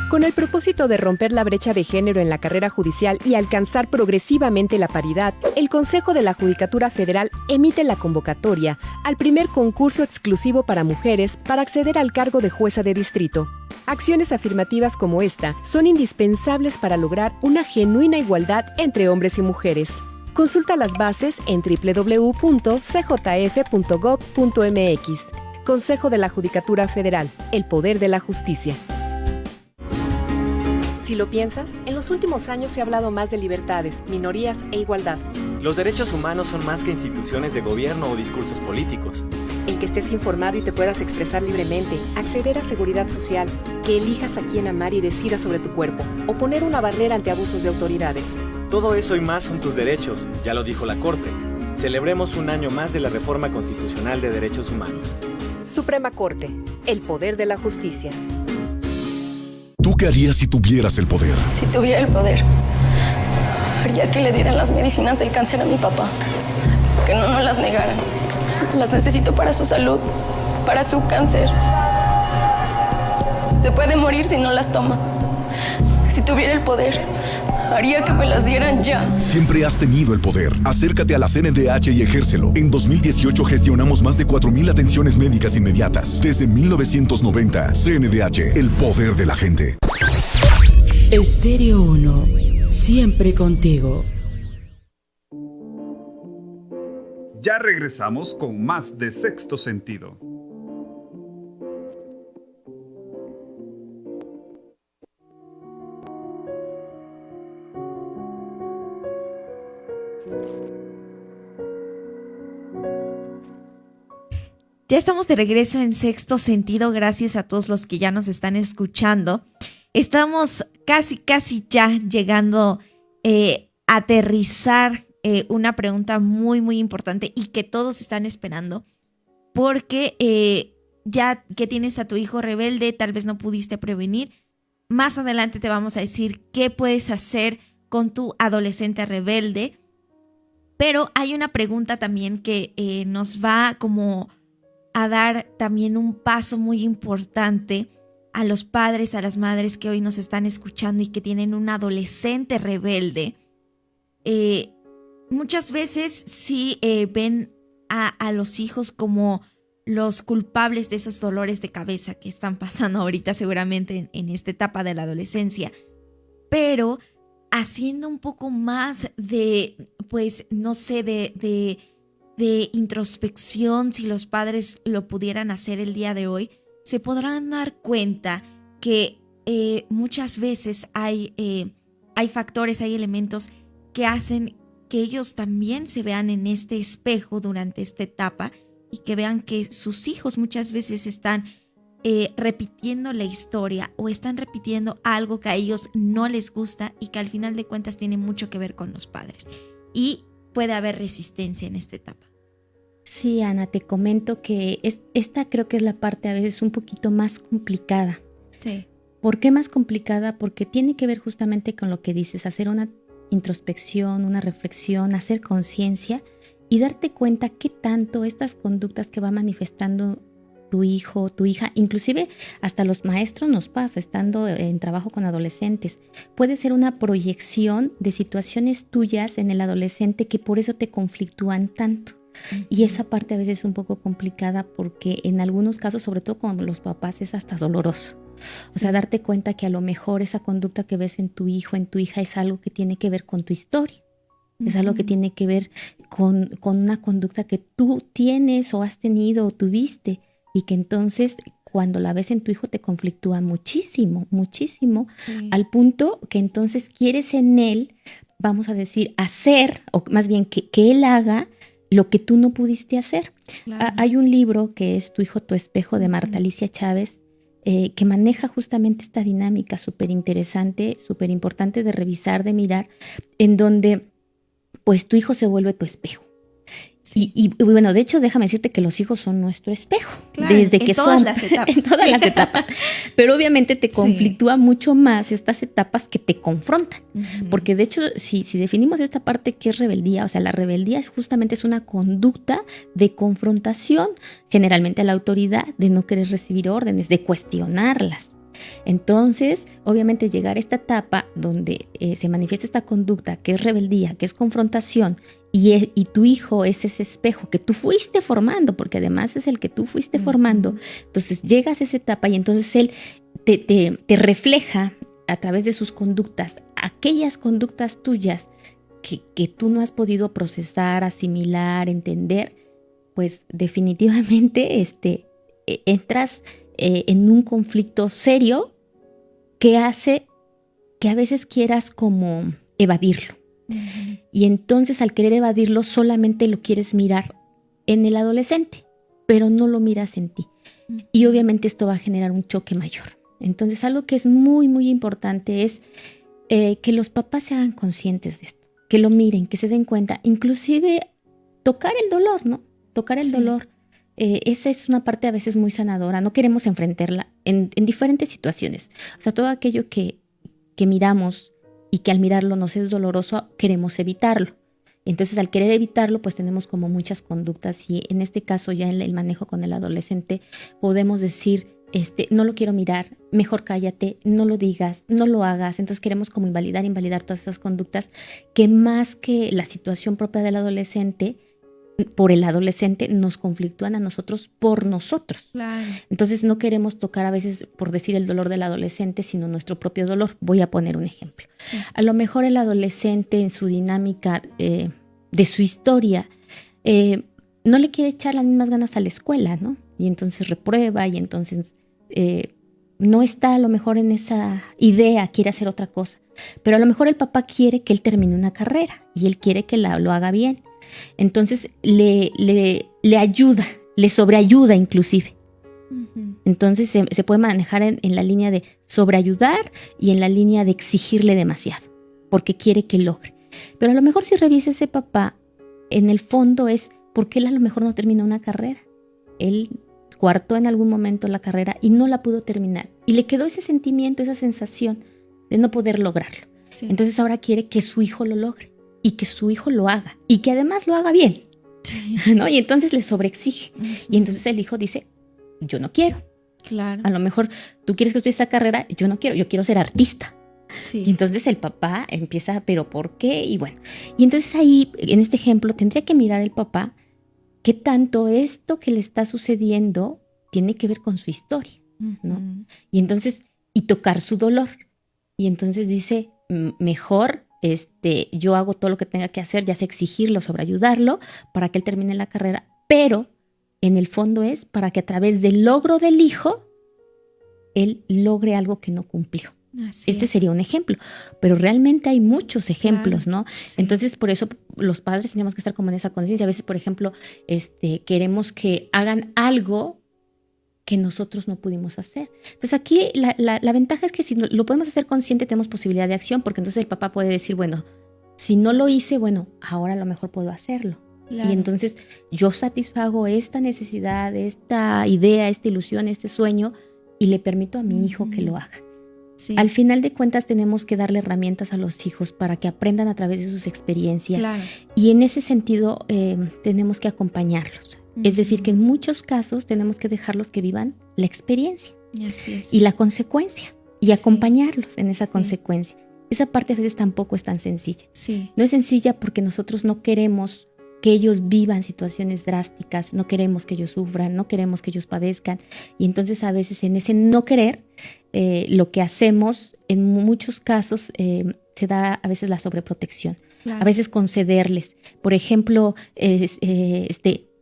Con el propósito de romper la brecha de género en la carrera judicial y alcanzar progresivamente la paridad, el Consejo de la Judicatura Federal emite la convocatoria al primer concurso exclusivo para mujeres para acceder al cargo de jueza de distrito. Acciones afirmativas como esta son indispensables para lograr una genuina igualdad entre hombres y mujeres. Consulta las bases en www.cjf.gov.mx. Consejo de la Judicatura Federal, el poder de la justicia. Si lo piensas, en los últimos años se ha hablado más de libertades, minorías e igualdad.
Los derechos humanos son más que instituciones de gobierno o discursos políticos.
El que estés informado y te puedas expresar libremente, acceder a seguridad social, que elijas a quién amar y decidas sobre tu cuerpo, o poner una barrera ante abusos de autoridades.
Todo eso y más son tus derechos, ya lo dijo la Corte. Celebremos un año más de la Reforma Constitucional de Derechos Humanos.
Suprema Corte, el poder de la justicia.
¿Tú qué harías si tuvieras el poder?
Si tuviera el poder, haría que le dieran las medicinas del cáncer a mi papá. Que no nos las negaran. Las necesito para su salud, para su cáncer. Se puede morir si no las toma. Si tuviera el poder, haría que me las dieran ya.
Siempre has tenido el poder. Acércate a la CNDH y ejércelo. En 2018 gestionamos más de 4,000 atenciones médicas inmediatas. Desde 1990, CNDH, el poder de la gente.
Estéreo 1, siempre contigo.
Ya regresamos con más de Sexto Sentido.
Ya estamos de regreso en Sexto Sentido, gracias a todos los que ya nos están escuchando. Estamos casi ya llegando a aterrizar una pregunta muy, muy importante y que todos están esperando, porque ya que tienes a tu hijo rebelde, tal vez no pudiste prevenir. Más adelante te vamos a decir qué puedes hacer con tu adolescente rebelde, pero hay una pregunta también que nos va como a dar también un paso muy importante a los padres, a las madres que hoy nos están escuchando y que tienen un adolescente rebelde. Muchas veces sí ven a los hijos como los culpables de esos dolores de cabeza que están pasando ahorita seguramente en esta etapa de la adolescencia, pero haciendo un poco más de, pues, no sé, de introspección, si los padres lo pudieran hacer el día de hoy, se podrán dar cuenta que muchas veces hay factores, hay elementos que hacen que ellos también se vean en este espejo durante esta etapa y que vean que sus hijos muchas veces están repitiendo la historia o están repitiendo algo que a ellos no les gusta y que al final de cuentas tiene mucho que ver con los padres. Y puede haber resistencia en esta etapa.
Sí, Ana, te comento que esta creo que es la parte a veces un poquito más complicada.
Sí.
¿Por qué más complicada? Porque tiene que ver justamente con lo que dices, hacer una introspección, una reflexión, hacer conciencia y darte cuenta qué tanto estas conductas que va manifestando tu hijo, tu hija, inclusive hasta los maestros nos pasa estando en trabajo con adolescentes. Puede ser una proyección de situaciones tuyas en el adolescente que por eso te conflictúan tanto. Y esa parte a veces es un poco complicada porque en algunos casos, sobre todo con los papás, es hasta doloroso. O sea, darte cuenta que a lo mejor esa conducta que ves en tu hijo, en tu hija, es algo que tiene que ver con tu historia. Es algo que tiene que ver con una conducta que tú tienes o has tenido o tuviste y que entonces cuando la ves en tu hijo te conflictúa muchísimo, muchísimo, al punto que entonces quieres en él, vamos a decir, hacer, o más bien que él haga lo que tú no pudiste hacer.
Claro.
Hay un libro que es Tu hijo, tu espejo, de Marta Alicia Chávez, que maneja justamente esta dinámica súper interesante, súper importante de revisar, de mirar, en donde pues tu hijo se vuelve tu espejo. Sí. Y bueno, de hecho, déjame decirte que los hijos son nuestro espejo.
Claro,
desde que
en todas
son,
las etapas.
En todas las etapas. Pero obviamente te conflictúa mucho más estas etapas que te confrontan. Porque de hecho, si definimos esta parte que es rebeldía, o sea, la rebeldía justamente es una conducta de confrontación, generalmente a la autoridad, de no querer recibir órdenes, de cuestionarlas. Entonces, obviamente llegar a esta etapa donde se manifiesta esta conducta que es rebeldía, que es confrontación, y tu hijo es ese espejo que tú fuiste formando, porque además es el que tú fuiste formando. Entonces llegas a esa etapa y entonces él te refleja a través de sus conductas, aquellas conductas tuyas que tú no has podido procesar, asimilar, entender, pues definitivamente entras en un conflicto serio que hace que a veces quieras como evadirlo. Y entonces al querer evadirlo solamente lo quieres mirar en el adolescente, pero no lo miras en ti. Y obviamente esto va a generar un choque mayor. Entonces algo que es muy, muy importante es que los papás se hagan conscientes de esto, que lo miren, que se den cuenta, inclusive tocar el dolor, ¿no? Tocar el dolor. Esa es una parte a veces muy sanadora. No queremos enfrentarla en diferentes situaciones. O sea, todo aquello que miramos y que al mirarlo nos es doloroso, queremos evitarlo. Entonces, al querer evitarlo, pues tenemos como muchas conductas y en este caso ya en el manejo con el adolescente podemos decir, no lo quiero mirar, mejor cállate, no lo digas, no lo hagas. Entonces queremos como invalidar todas esas conductas que más que la situación propia del adolescente, por el adolescente nos conflictúan a nosotros por nosotros.
Claro.
Entonces no queremos tocar a veces, por decir el dolor del adolescente, sino nuestro propio dolor. Voy a poner un ejemplo. Sí. A lo mejor el adolescente en su dinámica de su historia no le quiere echar las mismas ganas a la escuela, ¿no? Y entonces reprueba y entonces no está a lo mejor en esa idea, quiere hacer otra cosa. Pero a lo mejor el papá quiere que él termine una carrera y él quiere que lo haga bien. Entonces le ayuda, le sobreayuda inclusive. Entonces se puede manejar en la línea de sobreayudar y en la línea de exigirle demasiado, porque quiere que logre. Pero a lo mejor si revisa ese papá, en el fondo es porque él a lo mejor no terminó una carrera. Él cuartó en algún momento la carrera y no la pudo terminar. Y le quedó ese sentimiento, esa sensación de no poder lograrlo. Sí. Entonces ahora quiere que su hijo lo logre. Y que su hijo lo haga. Y que además lo haga bien. Sí. ¿No? Y entonces le sobreexige. Y entonces el hijo dice, yo no quiero.
Claro.
A lo mejor tú quieres que estudie esa carrera, yo no quiero, yo quiero ser artista.
Sí.
Y entonces el papá empieza, ¿pero por qué? Y bueno. Y entonces ahí, en este ejemplo, tendría que mirar el papá qué tanto esto que le está sucediendo tiene que ver con su historia, ¿no? Y entonces, y tocar su dolor. Y entonces dice, mejor yo hago todo lo que tenga que hacer, ya sea exigirlo, sobreayudarlo para que él termine la carrera, pero en el fondo es para que a través del logro del hijo, él logre algo que no cumplió. Este sería un ejemplo, pero realmente hay muchos ejemplos, claro, ¿no? Sí. Entonces, por eso los padres tenemos que estar como en esa conciencia. A veces, por ejemplo, queremos que hagan algo que nosotros no pudimos hacer. Entonces aquí la ventaja es que si lo podemos hacer consciente tenemos posibilidad de acción, porque entonces el papá puede decir, bueno, si no lo hice, bueno, ahora a lo mejor puedo hacerlo. Claro. Y entonces yo satisfago esta necesidad, esta idea, esta ilusión, este sueño y le permito a mi hijo que lo haga. Sí. Al final de cuentas tenemos que darle herramientas a los hijos para que aprendan a través de sus experiencias. Claro. Y en ese sentido tenemos que acompañarlos. Es decir, que en muchos casos tenemos que dejarlos que vivan la experiencia y la consecuencia y acompañarlos en esa consecuencia. Esa parte a veces tampoco es tan sencilla. Sí. No es sencilla porque nosotros no queremos que ellos vivan situaciones drásticas, no queremos que ellos sufran, no queremos que ellos padezcan. Y entonces a veces en ese no querer, lo que hacemos en muchos casos se da a veces la sobreprotección. Claro. A veces concederles. Por ejemplo,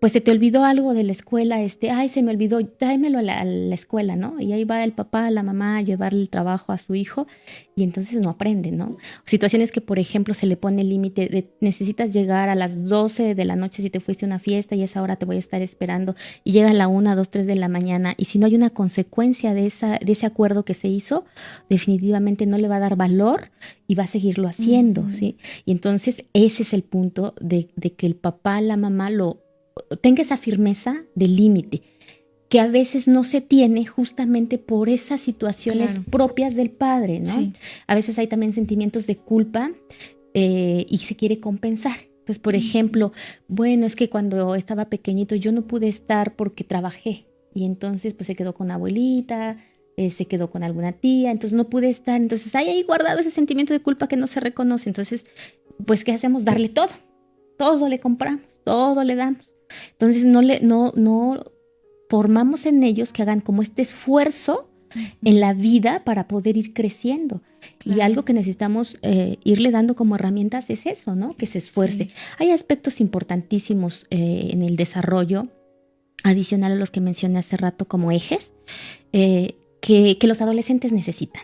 pues se te olvidó algo de la escuela, ay, se me olvidó, tráemelo a la escuela, ¿no? Y ahí va el papá, la mamá a llevarle el trabajo a su hijo y entonces no aprende, ¿no? Situaciones que, por ejemplo, se le pone el límite de necesitas llegar a las 12 de la noche si te fuiste a una fiesta y a esa hora te voy a estar esperando y llega a la 1, 2, 3 de la mañana y si no hay una consecuencia de ese acuerdo que se hizo, definitivamente no le va a dar valor y va a seguirlo haciendo, ¿sí? Y entonces ese es el punto de que el papá, la mamá tenga esa firmeza de límite, que a veces no se tiene justamente por esas situaciones propias del padre, ¿no? Sí. A veces hay también sentimientos de culpa y se quiere compensar. Entonces, por ejemplo, bueno, es que cuando estaba pequeñito yo no pude estar porque trabajé y entonces pues se quedó con abuelita, se quedó con alguna tía, entonces no pude estar. Entonces hay ahí guardado ese sentimiento de culpa que no se reconoce. Entonces, pues, ¿qué hacemos? Darle todo. Todo le compramos, todo le damos. Entonces no formamos en ellos que hagan como este esfuerzo en la vida para poder ir creciendo. Claro. Y algo que necesitamos irle dando como herramientas es eso, ¿no? Que se esfuerce. Sí. Hay aspectos importantísimos en el desarrollo, adicional a los que mencioné hace rato como ejes, que los adolescentes necesitan.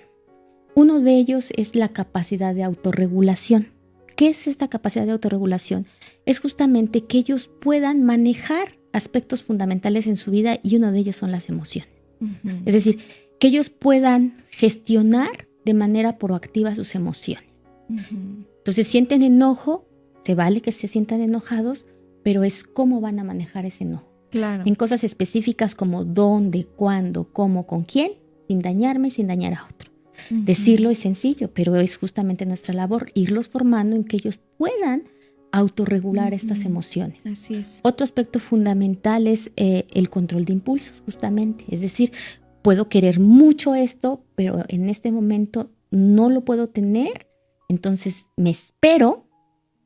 Uno de ellos es la capacidad de autorregulación. ¿Qué es esta capacidad de autorregulación? Es justamente que ellos puedan manejar aspectos fundamentales en su vida y uno de ellos son las emociones. Uh-huh. Es decir, que ellos puedan gestionar de manera proactiva sus emociones. Uh-huh. Entonces sienten enojo, se vale que se sientan enojados, pero es cómo van a manejar ese enojo. Claro. En cosas específicas como dónde, cuándo, cómo, con quién, sin dañarme, sin dañar a otro. Uh-huh. Decirlo es sencillo, pero es justamente nuestra labor irlos formando en que ellos puedan autorregular uh-huh. estas emociones.
Así es.
Otro aspecto fundamental es el control de impulsos, justamente. Es decir, puedo querer mucho esto, pero en este momento no lo puedo tener, entonces me espero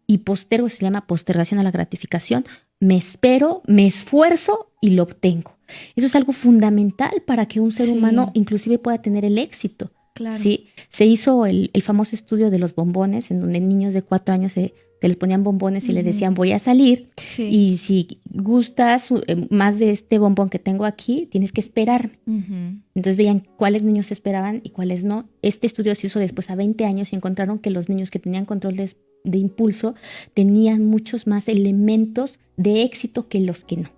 y postergo, se llama postergación a la gratificación, me espero, me esfuerzo y lo obtengo. Eso es algo fundamental para que un ser humano inclusive pueda tener el éxito. Claro. ¿Sí? Se hizo el famoso estudio de los bombones, en donde niños de 4 años se les ponían bombones y uh-huh. les decían voy a salir y si gustas más de este bombón que tengo aquí, tienes que esperarme. Uh-huh. Entonces veían cuáles niños esperaban y cuáles no. Este estudio se hizo después a 20 años y encontraron que los niños que tenían control de impulso tenían muchos más elementos de éxito que los que no.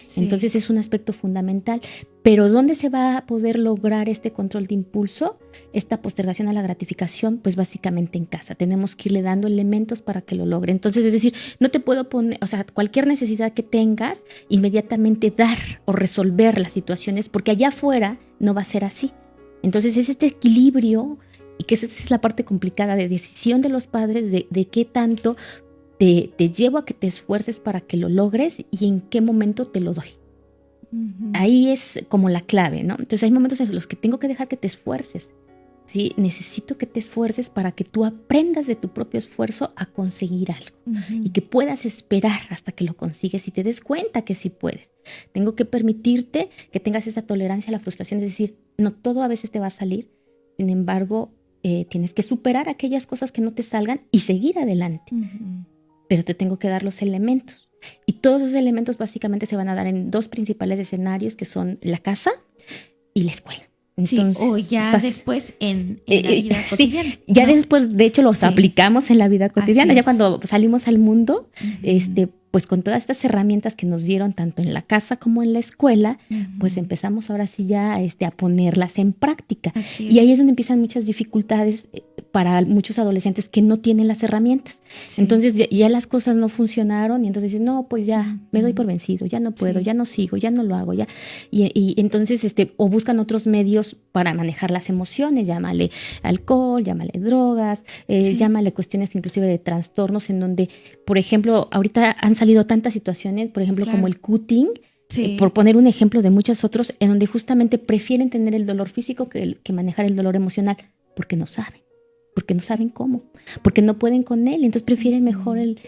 Sí. Entonces es un aspecto fundamental. Pero ¿dónde se va a poder lograr este control de impulso? Esta postergación a la gratificación, pues básicamente en casa. Tenemos que irle dando elementos para que lo logre. Entonces, es decir, no te puedo poner, o sea, cualquier necesidad que tengas, inmediatamente dar o resolver las situaciones, porque allá afuera no va a ser así. Entonces es este equilibrio, y que esa es la parte complicada de decisión de los padres, de qué tanto te llevo a que te esfuerces para que lo logres y en qué momento te lo doy. Uh-huh. Ahí es como la clave, ¿no? Entonces hay momentos en los que tengo que dejar que te esfuerces, ¿sí? Necesito que te esfuerces para que tú aprendas de tu propio esfuerzo a conseguir algo uh-huh. y que puedas esperar hasta que lo consigues y te des cuenta que sí puedes. Tengo que permitirte que tengas esa tolerancia a la frustración, es decir, no todo a veces te va a salir, sin embargo, tienes que superar aquellas cosas que no te salgan y seguir adelante. Uh-huh. Pero te tengo que dar los elementos. Y todos los elementos básicamente se van a dar en 2 principales escenarios, que son la casa y la escuela. Entonces,
sí, o ya después en la vida cotidiana.
Sí, ya después, de hecho, los aplicamos en la vida cotidiana. Ya cuando salimos al mundo, uh-huh. Pues con todas estas herramientas que nos dieron tanto en la casa como en la escuela, uh-huh. pues empezamos ahora sí ya a ponerlas en práctica. Y ahí es donde empiezan muchas dificultades para muchos adolescentes que no tienen las herramientas. Sí. Entonces ya las cosas no funcionaron y entonces dicen, no, pues ya me doy por vencido, ya no puedo, ya no sigo, ya no lo hago, ya. Y entonces o buscan otros medios para manejar las emociones, llámale alcohol, llámale drogas, llámale cuestiones inclusive de trastornos en donde, por ejemplo, ahorita han salido tantas situaciones, por ejemplo, como el cutting, por poner un ejemplo de muchos otros, en donde justamente prefieren tener el dolor físico que manejar el dolor emocional, porque no saben cómo, porque no pueden con él, entonces prefieren mejor el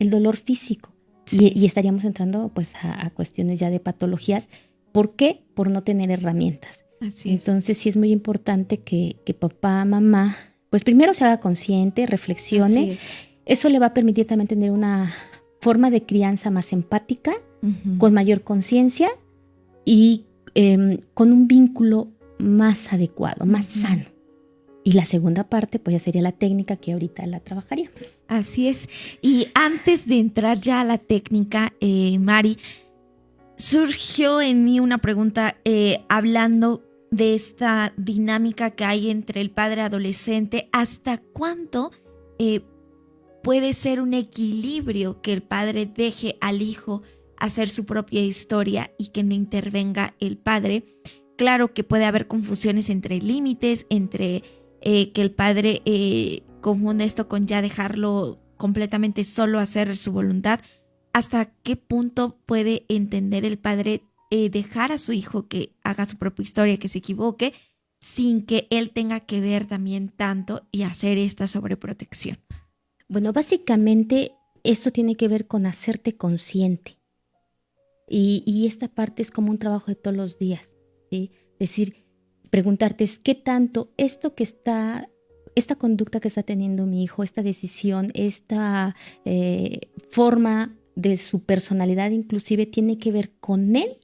dolor físico. Y estaríamos entrando pues a cuestiones ya de patologías. ¿Por qué? Por no tener herramientas. Entonces sí es muy importante que papá, mamá, pues primero se haga consciente, reflexione. Eso le va a permitir también tener una forma de crianza más empática, con mayor conciencia y con un vínculo más adecuado, más sano. Y la segunda parte, pues ya sería la técnica que ahorita la trabajaríamos.
Así es. Y antes de entrar ya a la técnica, Mari, surgió en mí una pregunta hablando de esta dinámica que hay entre el padre adolescente. ¿Hasta cuánto puede ser un equilibrio que el padre deje al hijo hacer su propia historia y que no intervenga el padre? Claro que puede haber confusiones entre límites, entre que el padre confunde esto con ya dejarlo completamente solo hacer su voluntad. ¿Hasta qué punto puede entender el padre dejar a su hijo que haga su propia historia, que se equivoque, sin que él tenga que ver también tanto y hacer esta sobreprotección?
Bueno, básicamente esto tiene que ver con hacerte consciente. Y esta parte es como un trabajo de todos los días, ¿sí? Es decir, preguntarte qué tanto esta conducta que está teniendo mi hijo, esta decisión, esta forma de su personalidad inclusive tiene que ver con él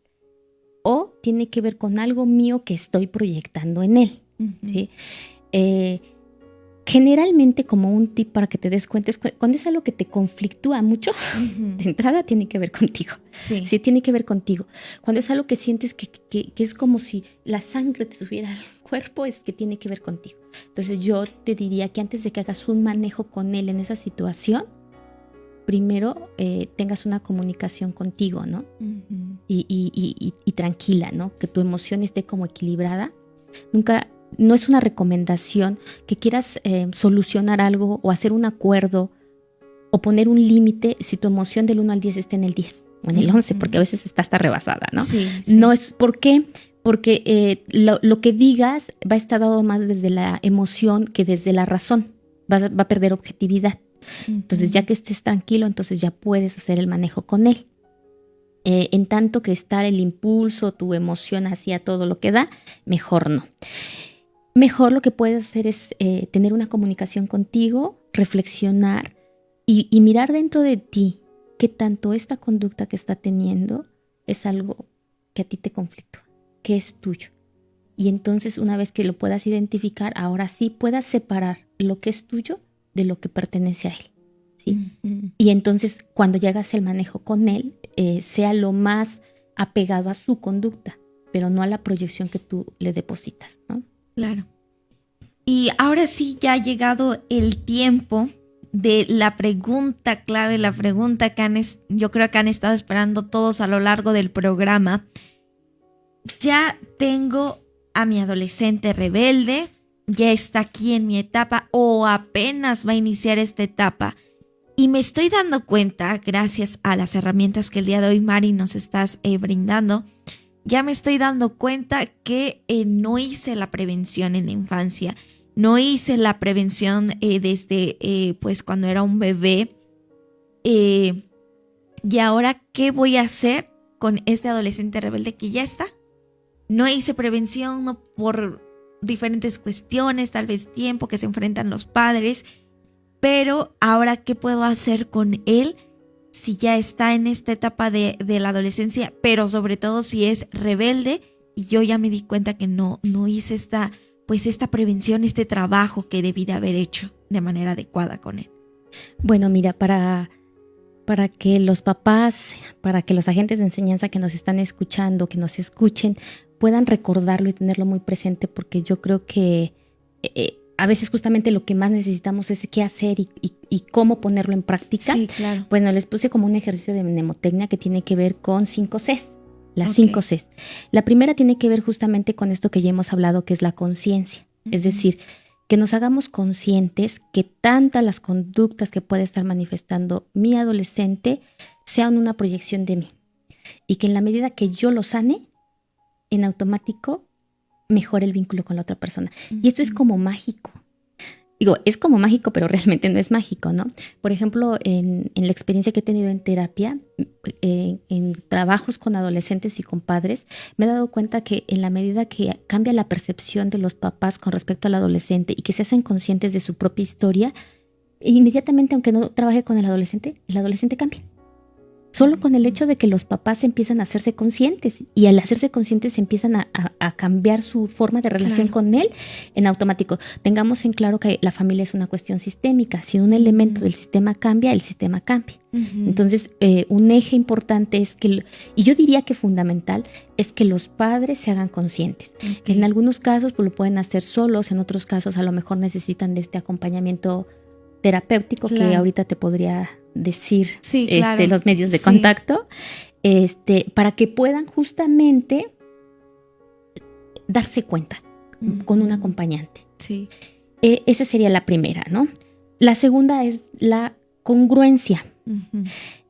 o tiene que ver con algo mío que estoy proyectando en él. ¿Sí? Generalmente, como un tip para que te des cuenta, es cuando es algo que te conflictúa mucho, de entrada tiene que ver contigo. Sí, tiene que ver contigo. Cuando es algo que sientes que es como si la sangre te subiera al cuerpo, es que tiene que ver contigo. Entonces yo te diría que antes de que hagas un manejo con él en esa situación, primero tengas una comunicación contigo, ¿no? Y tranquila, ¿no? Que tu emoción esté como equilibrada. No es una recomendación que quieras solucionar algo o hacer un acuerdo o poner un límite si tu emoción del 1 al 10 está en el 10 o en el 11, porque a veces está hasta rebasada, ¿no? Sí. No es, ¿por qué? Porque lo que digas va a estar dado más desde la emoción que desde la razón. Va a perder objetividad. Entonces, ya que estés tranquilo, entonces ya puedes hacer el manejo con él. En tanto que está el impulso, tu emoción hacia todo lo que da, mejor no. Mejor lo que puedes hacer es tener una comunicación contigo, reflexionar y mirar dentro de ti qué tanto esta conducta que está teniendo es algo que a ti te conflictúa, que es tuyo. Y entonces, una vez que lo puedas identificar, ahora sí puedas separar lo que es tuyo de lo que pertenece a él. ¿Sí? Y entonces, cuando llegas el manejo con él, sea lo más apegado a su conducta, pero no a la proyección que tú le depositas, ¿no?
Claro. Y ahora sí ya ha llegado el tiempo de la pregunta clave, la pregunta que yo creo que han estado esperando todos a lo largo del programa. Ya tengo a mi adolescente rebelde, ya está aquí en mi etapa o apenas va a iniciar esta etapa. Y me estoy dando cuenta, gracias a las herramientas que el día de hoy, Mari, nos estás brindando, ya me estoy dando cuenta que no hice la prevención en la infancia, no hice la prevención desde pues cuando era un bebé. Y ahora, ¿qué voy a hacer con este adolescente rebelde que ya está? No hice prevención, no por diferentes cuestiones, tal vez tiempo que se enfrentan los padres, pero ahora, ¿qué puedo hacer con él si ya está en esta etapa de la adolescencia, pero sobre todo si es rebelde y yo ya me di cuenta que no hice esta prevención, este trabajo que debí de haber hecho de manera adecuada con él?
Bueno, mira, para que los papás, para que los agentes de enseñanza que nos están escuchando, que nos escuchen, puedan recordarlo y tenerlo muy presente, porque yo creo que a veces justamente lo que más necesitamos es qué hacer y cómo ponerlo en práctica. Sí, claro. Bueno, les puse como un ejercicio de mnemotecnia que tiene que ver con 5 Cs. Las 5 Cs. La primera tiene que ver justamente con esto que ya hemos hablado, que es la conciencia. Es decir, que nos hagamos conscientes que tantas las conductas que puede estar manifestando mi adolescente sean una proyección de mí. Y que en la medida que yo lo sane, en automático mejora el vínculo con la otra persona. Y esto es como mágico. Digo, es como mágico, pero realmente no es mágico, ¿no? Por ejemplo, en la experiencia que he tenido en terapia, en trabajos con adolescentes y con padres, me he dado cuenta que en la medida que cambia la percepción de los papás con respecto al adolescente y que se hacen conscientes de su propia historia, inmediatamente, aunque no trabaje con el adolescente cambia. Solo con el hecho de que los papás empiezan a hacerse conscientes y al hacerse conscientes empiezan a cambiar su forma de relación con él en automático. Tengamos en claro que la familia es una cuestión sistémica. Si un elemento del sistema cambia, el sistema cambia. Entonces, un eje importante es que, y yo diría que fundamental, es que los padres se hagan conscientes. En algunos casos pues, lo pueden hacer solos, en otros casos a lo mejor necesitan de este acompañamiento terapéutico que ahorita te podría decir los medios de contacto, para que puedan justamente darse cuenta con un acompañante.
Sí.
Esa sería la primera, ¿no? La segunda es la congruencia.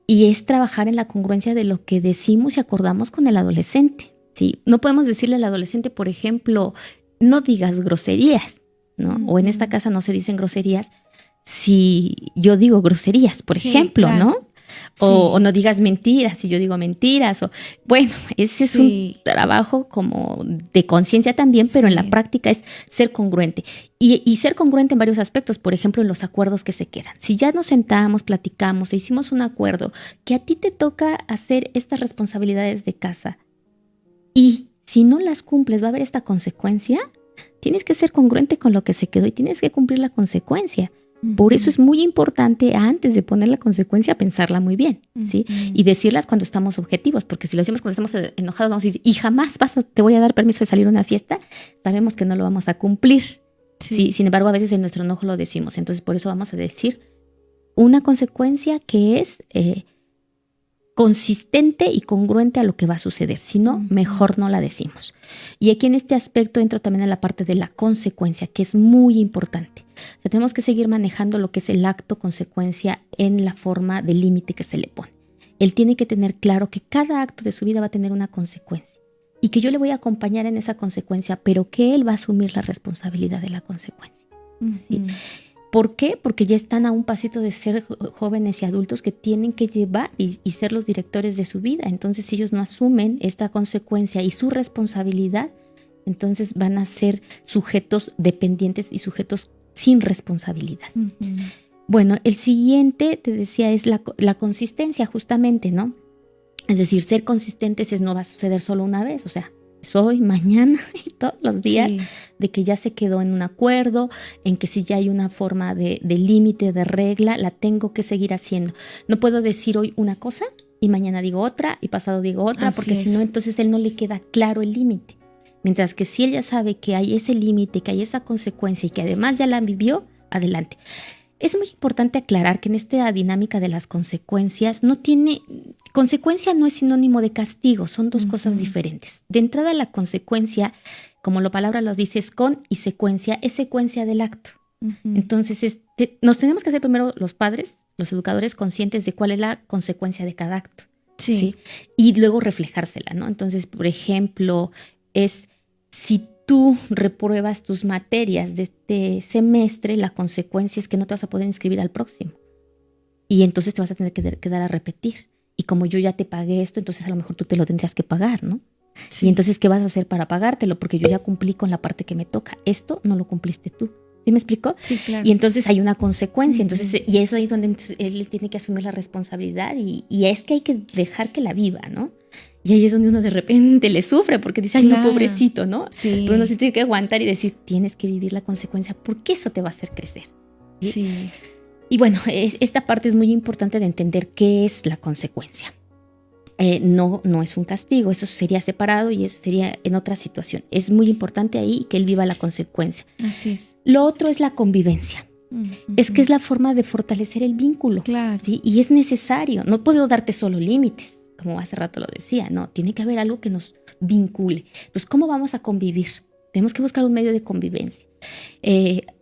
Y es trabajar en la congruencia de lo que decimos y acordamos con el adolescente, ¿sí? No podemos decirle al adolescente, por ejemplo, no digas groserías, ¿no? O en esta casa no se dicen groserías si yo digo groserías, por ejemplo, ¿no? O no digas mentiras si yo digo mentiras. Bueno, ese es un trabajo como de conciencia también, pero en la práctica es ser congruente. Y ser congruente en varios aspectos, por ejemplo, en los acuerdos que se quedan. Si ya nos sentamos, platicamos e hicimos un acuerdo que a ti te toca hacer estas responsabilidades de casa y si no las cumples va a haber esta consecuencia, tienes que ser congruente con lo que se quedó y tienes que cumplir la consecuencia. Por eso es muy importante antes de poner la consecuencia pensarla muy bien, ¿sí? Y decirlas cuando estamos objetivos, porque si lo decimos cuando estamos enojados vamos a decir, y jamás te voy a dar permiso de salir a una fiesta, sabemos que no lo vamos a cumplir, ¿sí? Sin embargo, a veces en nuestro enojo lo decimos, entonces por eso vamos a decir una consecuencia que es consistente y congruente a lo que va a suceder, si no, mejor no la decimos. Y aquí en este aspecto entro también a la parte de la consecuencia, que es muy importante. O sea, tenemos que seguir manejando lo que es el acto consecuencia en la forma de límite que se le pone. Él tiene que tener claro que cada acto de su vida va a tener una consecuencia y que yo le voy a acompañar en esa consecuencia, pero que él va a asumir la responsabilidad de la consecuencia. ¿Sí? ¿Por qué? Porque ya están a un pasito de ser jóvenes y adultos que tienen que llevar y ser los directores de su vida. Entonces, si ellos no asumen esta consecuencia y su responsabilidad, entonces van a ser sujetos dependientes y sujetos sin responsabilidad. Bueno, el siguiente, te decía, es la consistencia justamente, ¿no? Es decir, ser consistentes no va a suceder solo una vez, o sea, hoy, mañana y todos los días, de que ya se quedó en un acuerdo, en que si ya hay una forma de límite, de regla, la tengo que seguir haciendo. No puedo decir hoy una cosa y mañana digo otra y pasado digo otra, porque si no, entonces él no le queda claro el límite. Mientras que si él ya sabe que hay ese límite, que hay esa consecuencia y que además ya la vivió, adelante. Es muy importante aclarar que en esta dinámica de las consecuencias consecuencia no es sinónimo de castigo, son dos cosas diferentes. De entrada, la consecuencia, como la palabra lo dice, es con y secuencia, es secuencia del acto. Entonces, nos tenemos que hacer primero los padres, los educadores, conscientes de cuál es la consecuencia de cada acto. ¿Sí? Y luego reflejársela, ¿no? Entonces, por ejemplo, es si tú repruebas tus materias de este semestre, la consecuencia es que no te vas a poder inscribir al próximo. Y entonces te vas a tener que quedar a repetir. Y como yo ya te pagué esto, entonces a lo mejor tú te lo tendrías que pagar, ¿no? Y entonces, ¿qué vas a hacer para pagártelo? Porque yo ya cumplí con la parte que me toca. Esto no lo cumpliste tú. ¿Sí me explico?
Sí, claro.
Y entonces hay una consecuencia. Entonces, y eso ahí donde él tiene que asumir la responsabilidad y es que hay que dejar que la viva, ¿no? Y ahí es donde uno de repente le sufre porque dice, ay, no, pobrecito, ¿no? Pero uno se tiene que aguantar y decir, tienes que vivir la consecuencia porque eso te va a hacer crecer. ¿Sí? Y bueno, esta parte es muy importante de entender qué es la consecuencia. No es un castigo, eso sería separado y eso sería en otra situación. Es muy importante ahí que él viva la consecuencia.
Así es.
Lo otro es la convivencia. Es que es la forma de fortalecer el vínculo. ¿Sí? Y es necesario. No puedo darte solo límites, como hace rato lo decía. No, tiene que haber algo que nos vincule. Entonces, ¿cómo vamos a convivir? Tenemos que buscar un medio de convivencia.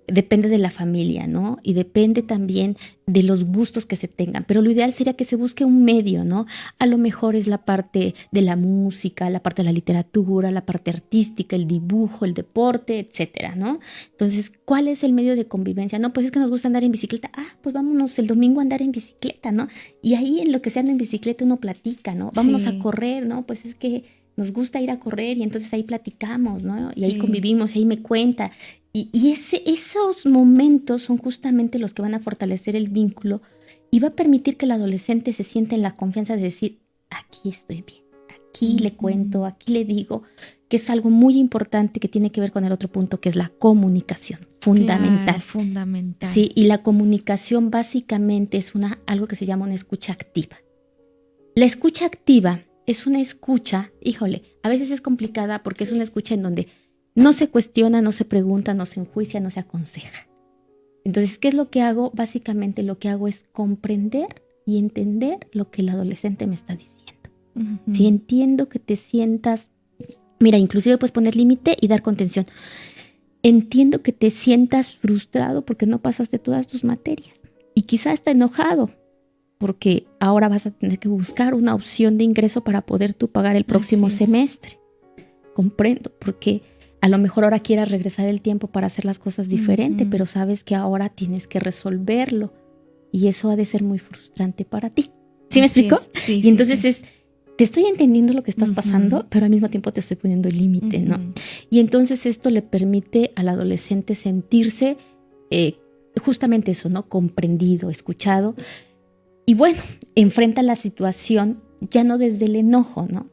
Depende de la familia, ¿no? Y depende también de los gustos que se tengan. Pero lo ideal sería que se busque un medio, ¿no? A lo mejor es la parte de la música, la parte de la literatura, la parte artística, el dibujo, el deporte, etcétera, ¿no? Entonces, ¿cuál es el medio de convivencia? No, pues es que nos gusta andar en bicicleta. Pues vámonos el domingo a andar en bicicleta, ¿no? Y ahí en lo que se anda en bicicleta uno platica, ¿no? Vámonos a correr, ¿no? Pues es que nos gusta ir a correr y entonces ahí platicamos, ¿no? Y ahí convivimos, y ahí me cuenta. Y esos momentos son justamente los que van a fortalecer el vínculo y va a permitir que el adolescente se sienta en la confianza de decir, aquí estoy bien, aquí le cuento, aquí le digo, que es algo muy importante que tiene que ver con el otro punto, que es la comunicación, fundamental.
Claro, fundamental.
Sí, y la comunicación básicamente es algo que se llama una escucha activa. La escucha activa es una escucha, híjole, a veces es complicada porque es una escucha en donde no se cuestiona, no se pregunta, no se enjuicia, no se aconseja. Entonces, ¿qué es lo que hago? Básicamente lo que hago es comprender y entender lo que el adolescente me está diciendo. Uh-huh. Si entiendo que te sientas, mira, inclusive puedes poner límite y dar contención. Entiendo que te sientas frustrado porque no pasaste todas tus materias y quizá está enojado porque ahora vas a tener que buscar una opción de ingreso para poder tú pagar el próximo semestre. Comprendo, porque a lo mejor ahora quieras regresar el tiempo para hacer las cosas diferente, pero sabes que ahora tienes que resolverlo y eso ha de ser muy frustrante para ti. ¿Sí me explico?
Sí,
y entonces te estoy entendiendo lo que estás pasando, pero al mismo tiempo te estoy poniendo el límite, ¿no? Y entonces esto le permite al adolescente sentirse justamente eso, ¿no? Comprendido, escuchado. Y bueno, enfrenta la situación ya no desde el enojo, ¿no?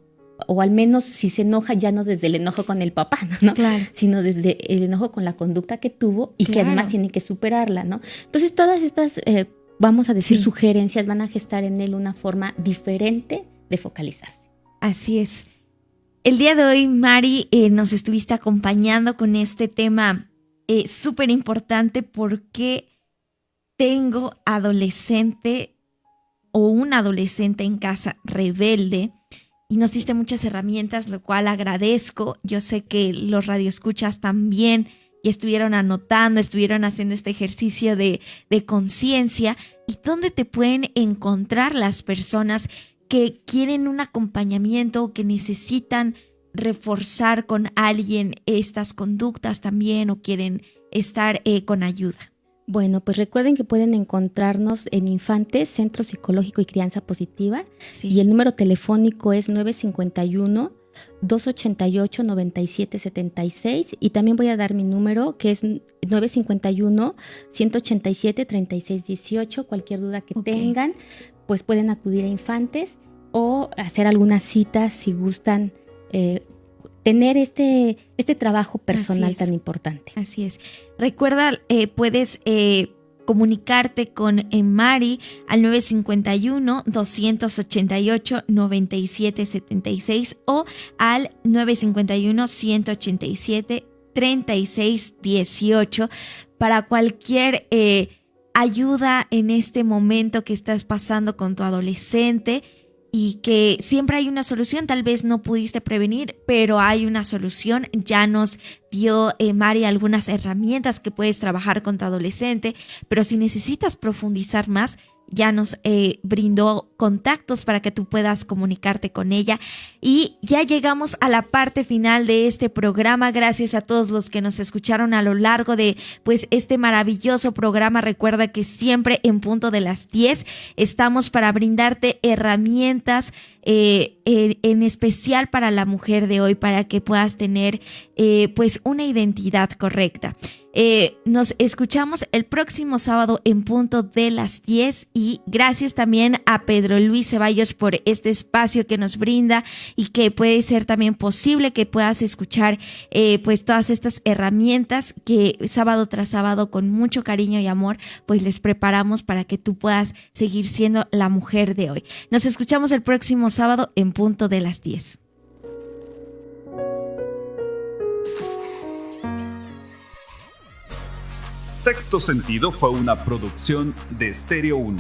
O al menos si se enoja, ya no desde el enojo con el papá, ¿no? Claro. Sino desde el enojo con la conducta que tuvo y que además tiene que superarla, ¿no? Entonces todas estas, vamos a decir, sugerencias van a gestar en él una forma diferente de focalizarse.
Así es. El día de hoy, Mari, nos estuviste acompañando con este tema súper importante, porque tengo adolescente o un adolescente en casa rebelde, y nos diste muchas herramientas, lo cual agradezco. Yo sé que los radioescuchas también y estuvieron anotando, estuvieron haciendo este ejercicio de conciencia. ¿Y dónde te pueden encontrar las personas que quieren un acompañamiento o que necesitan reforzar con alguien estas conductas también, o quieren estar con ayuda?
Bueno, pues recuerden que pueden encontrarnos en Infantes, Centro Psicológico y Crianza Positiva. Y el número telefónico es 951-288-9776. Y también voy a dar mi número, que es 951-187-3618. Cualquier duda que tengan, pues pueden acudir a Infantes o hacer alguna cita si gustan tener este trabajo personal tan importante.
Así es. Recuerda, puedes comunicarte con Mari al 951-288-9776 o al 951-187-3618 para cualquier ayuda en este momento que estás pasando con tu adolescente. Y que siempre hay una solución. Tal vez no pudiste prevenir, pero hay una solución. Ya nos dio Mari algunas herramientas que puedes trabajar con tu adolescente, pero si necesitas profundizar más, ya nos brindó contactos para que tú puedas comunicarte con ella. Y ya llegamos a la parte final de este programa. Gracias a todos los que nos escucharon a lo largo de pues este maravilloso programa. Recuerda que siempre en punto de las 10 estamos para brindarte herramientas en especial para la mujer de hoy, para que puedas tener pues una identidad correcta. Nos escuchamos el próximo sábado en punto de las 10 y gracias también a Pedro Luis Ceballos por este espacio que nos brinda y que puede ser también posible que puedas escuchar pues todas estas herramientas que sábado tras sábado con mucho cariño y amor pues les preparamos para que tú puedas seguir siendo la mujer de hoy. Nos escuchamos el próximo sábado en punto de las 10.
Sexto Sentido fue una producción de Estéreo 1.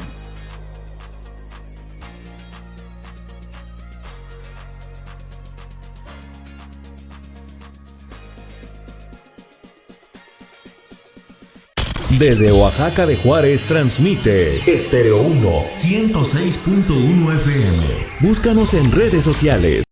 Desde Oaxaca de Juárez transmite Estéreo 1 106.1 FM. Búscanos en redes sociales.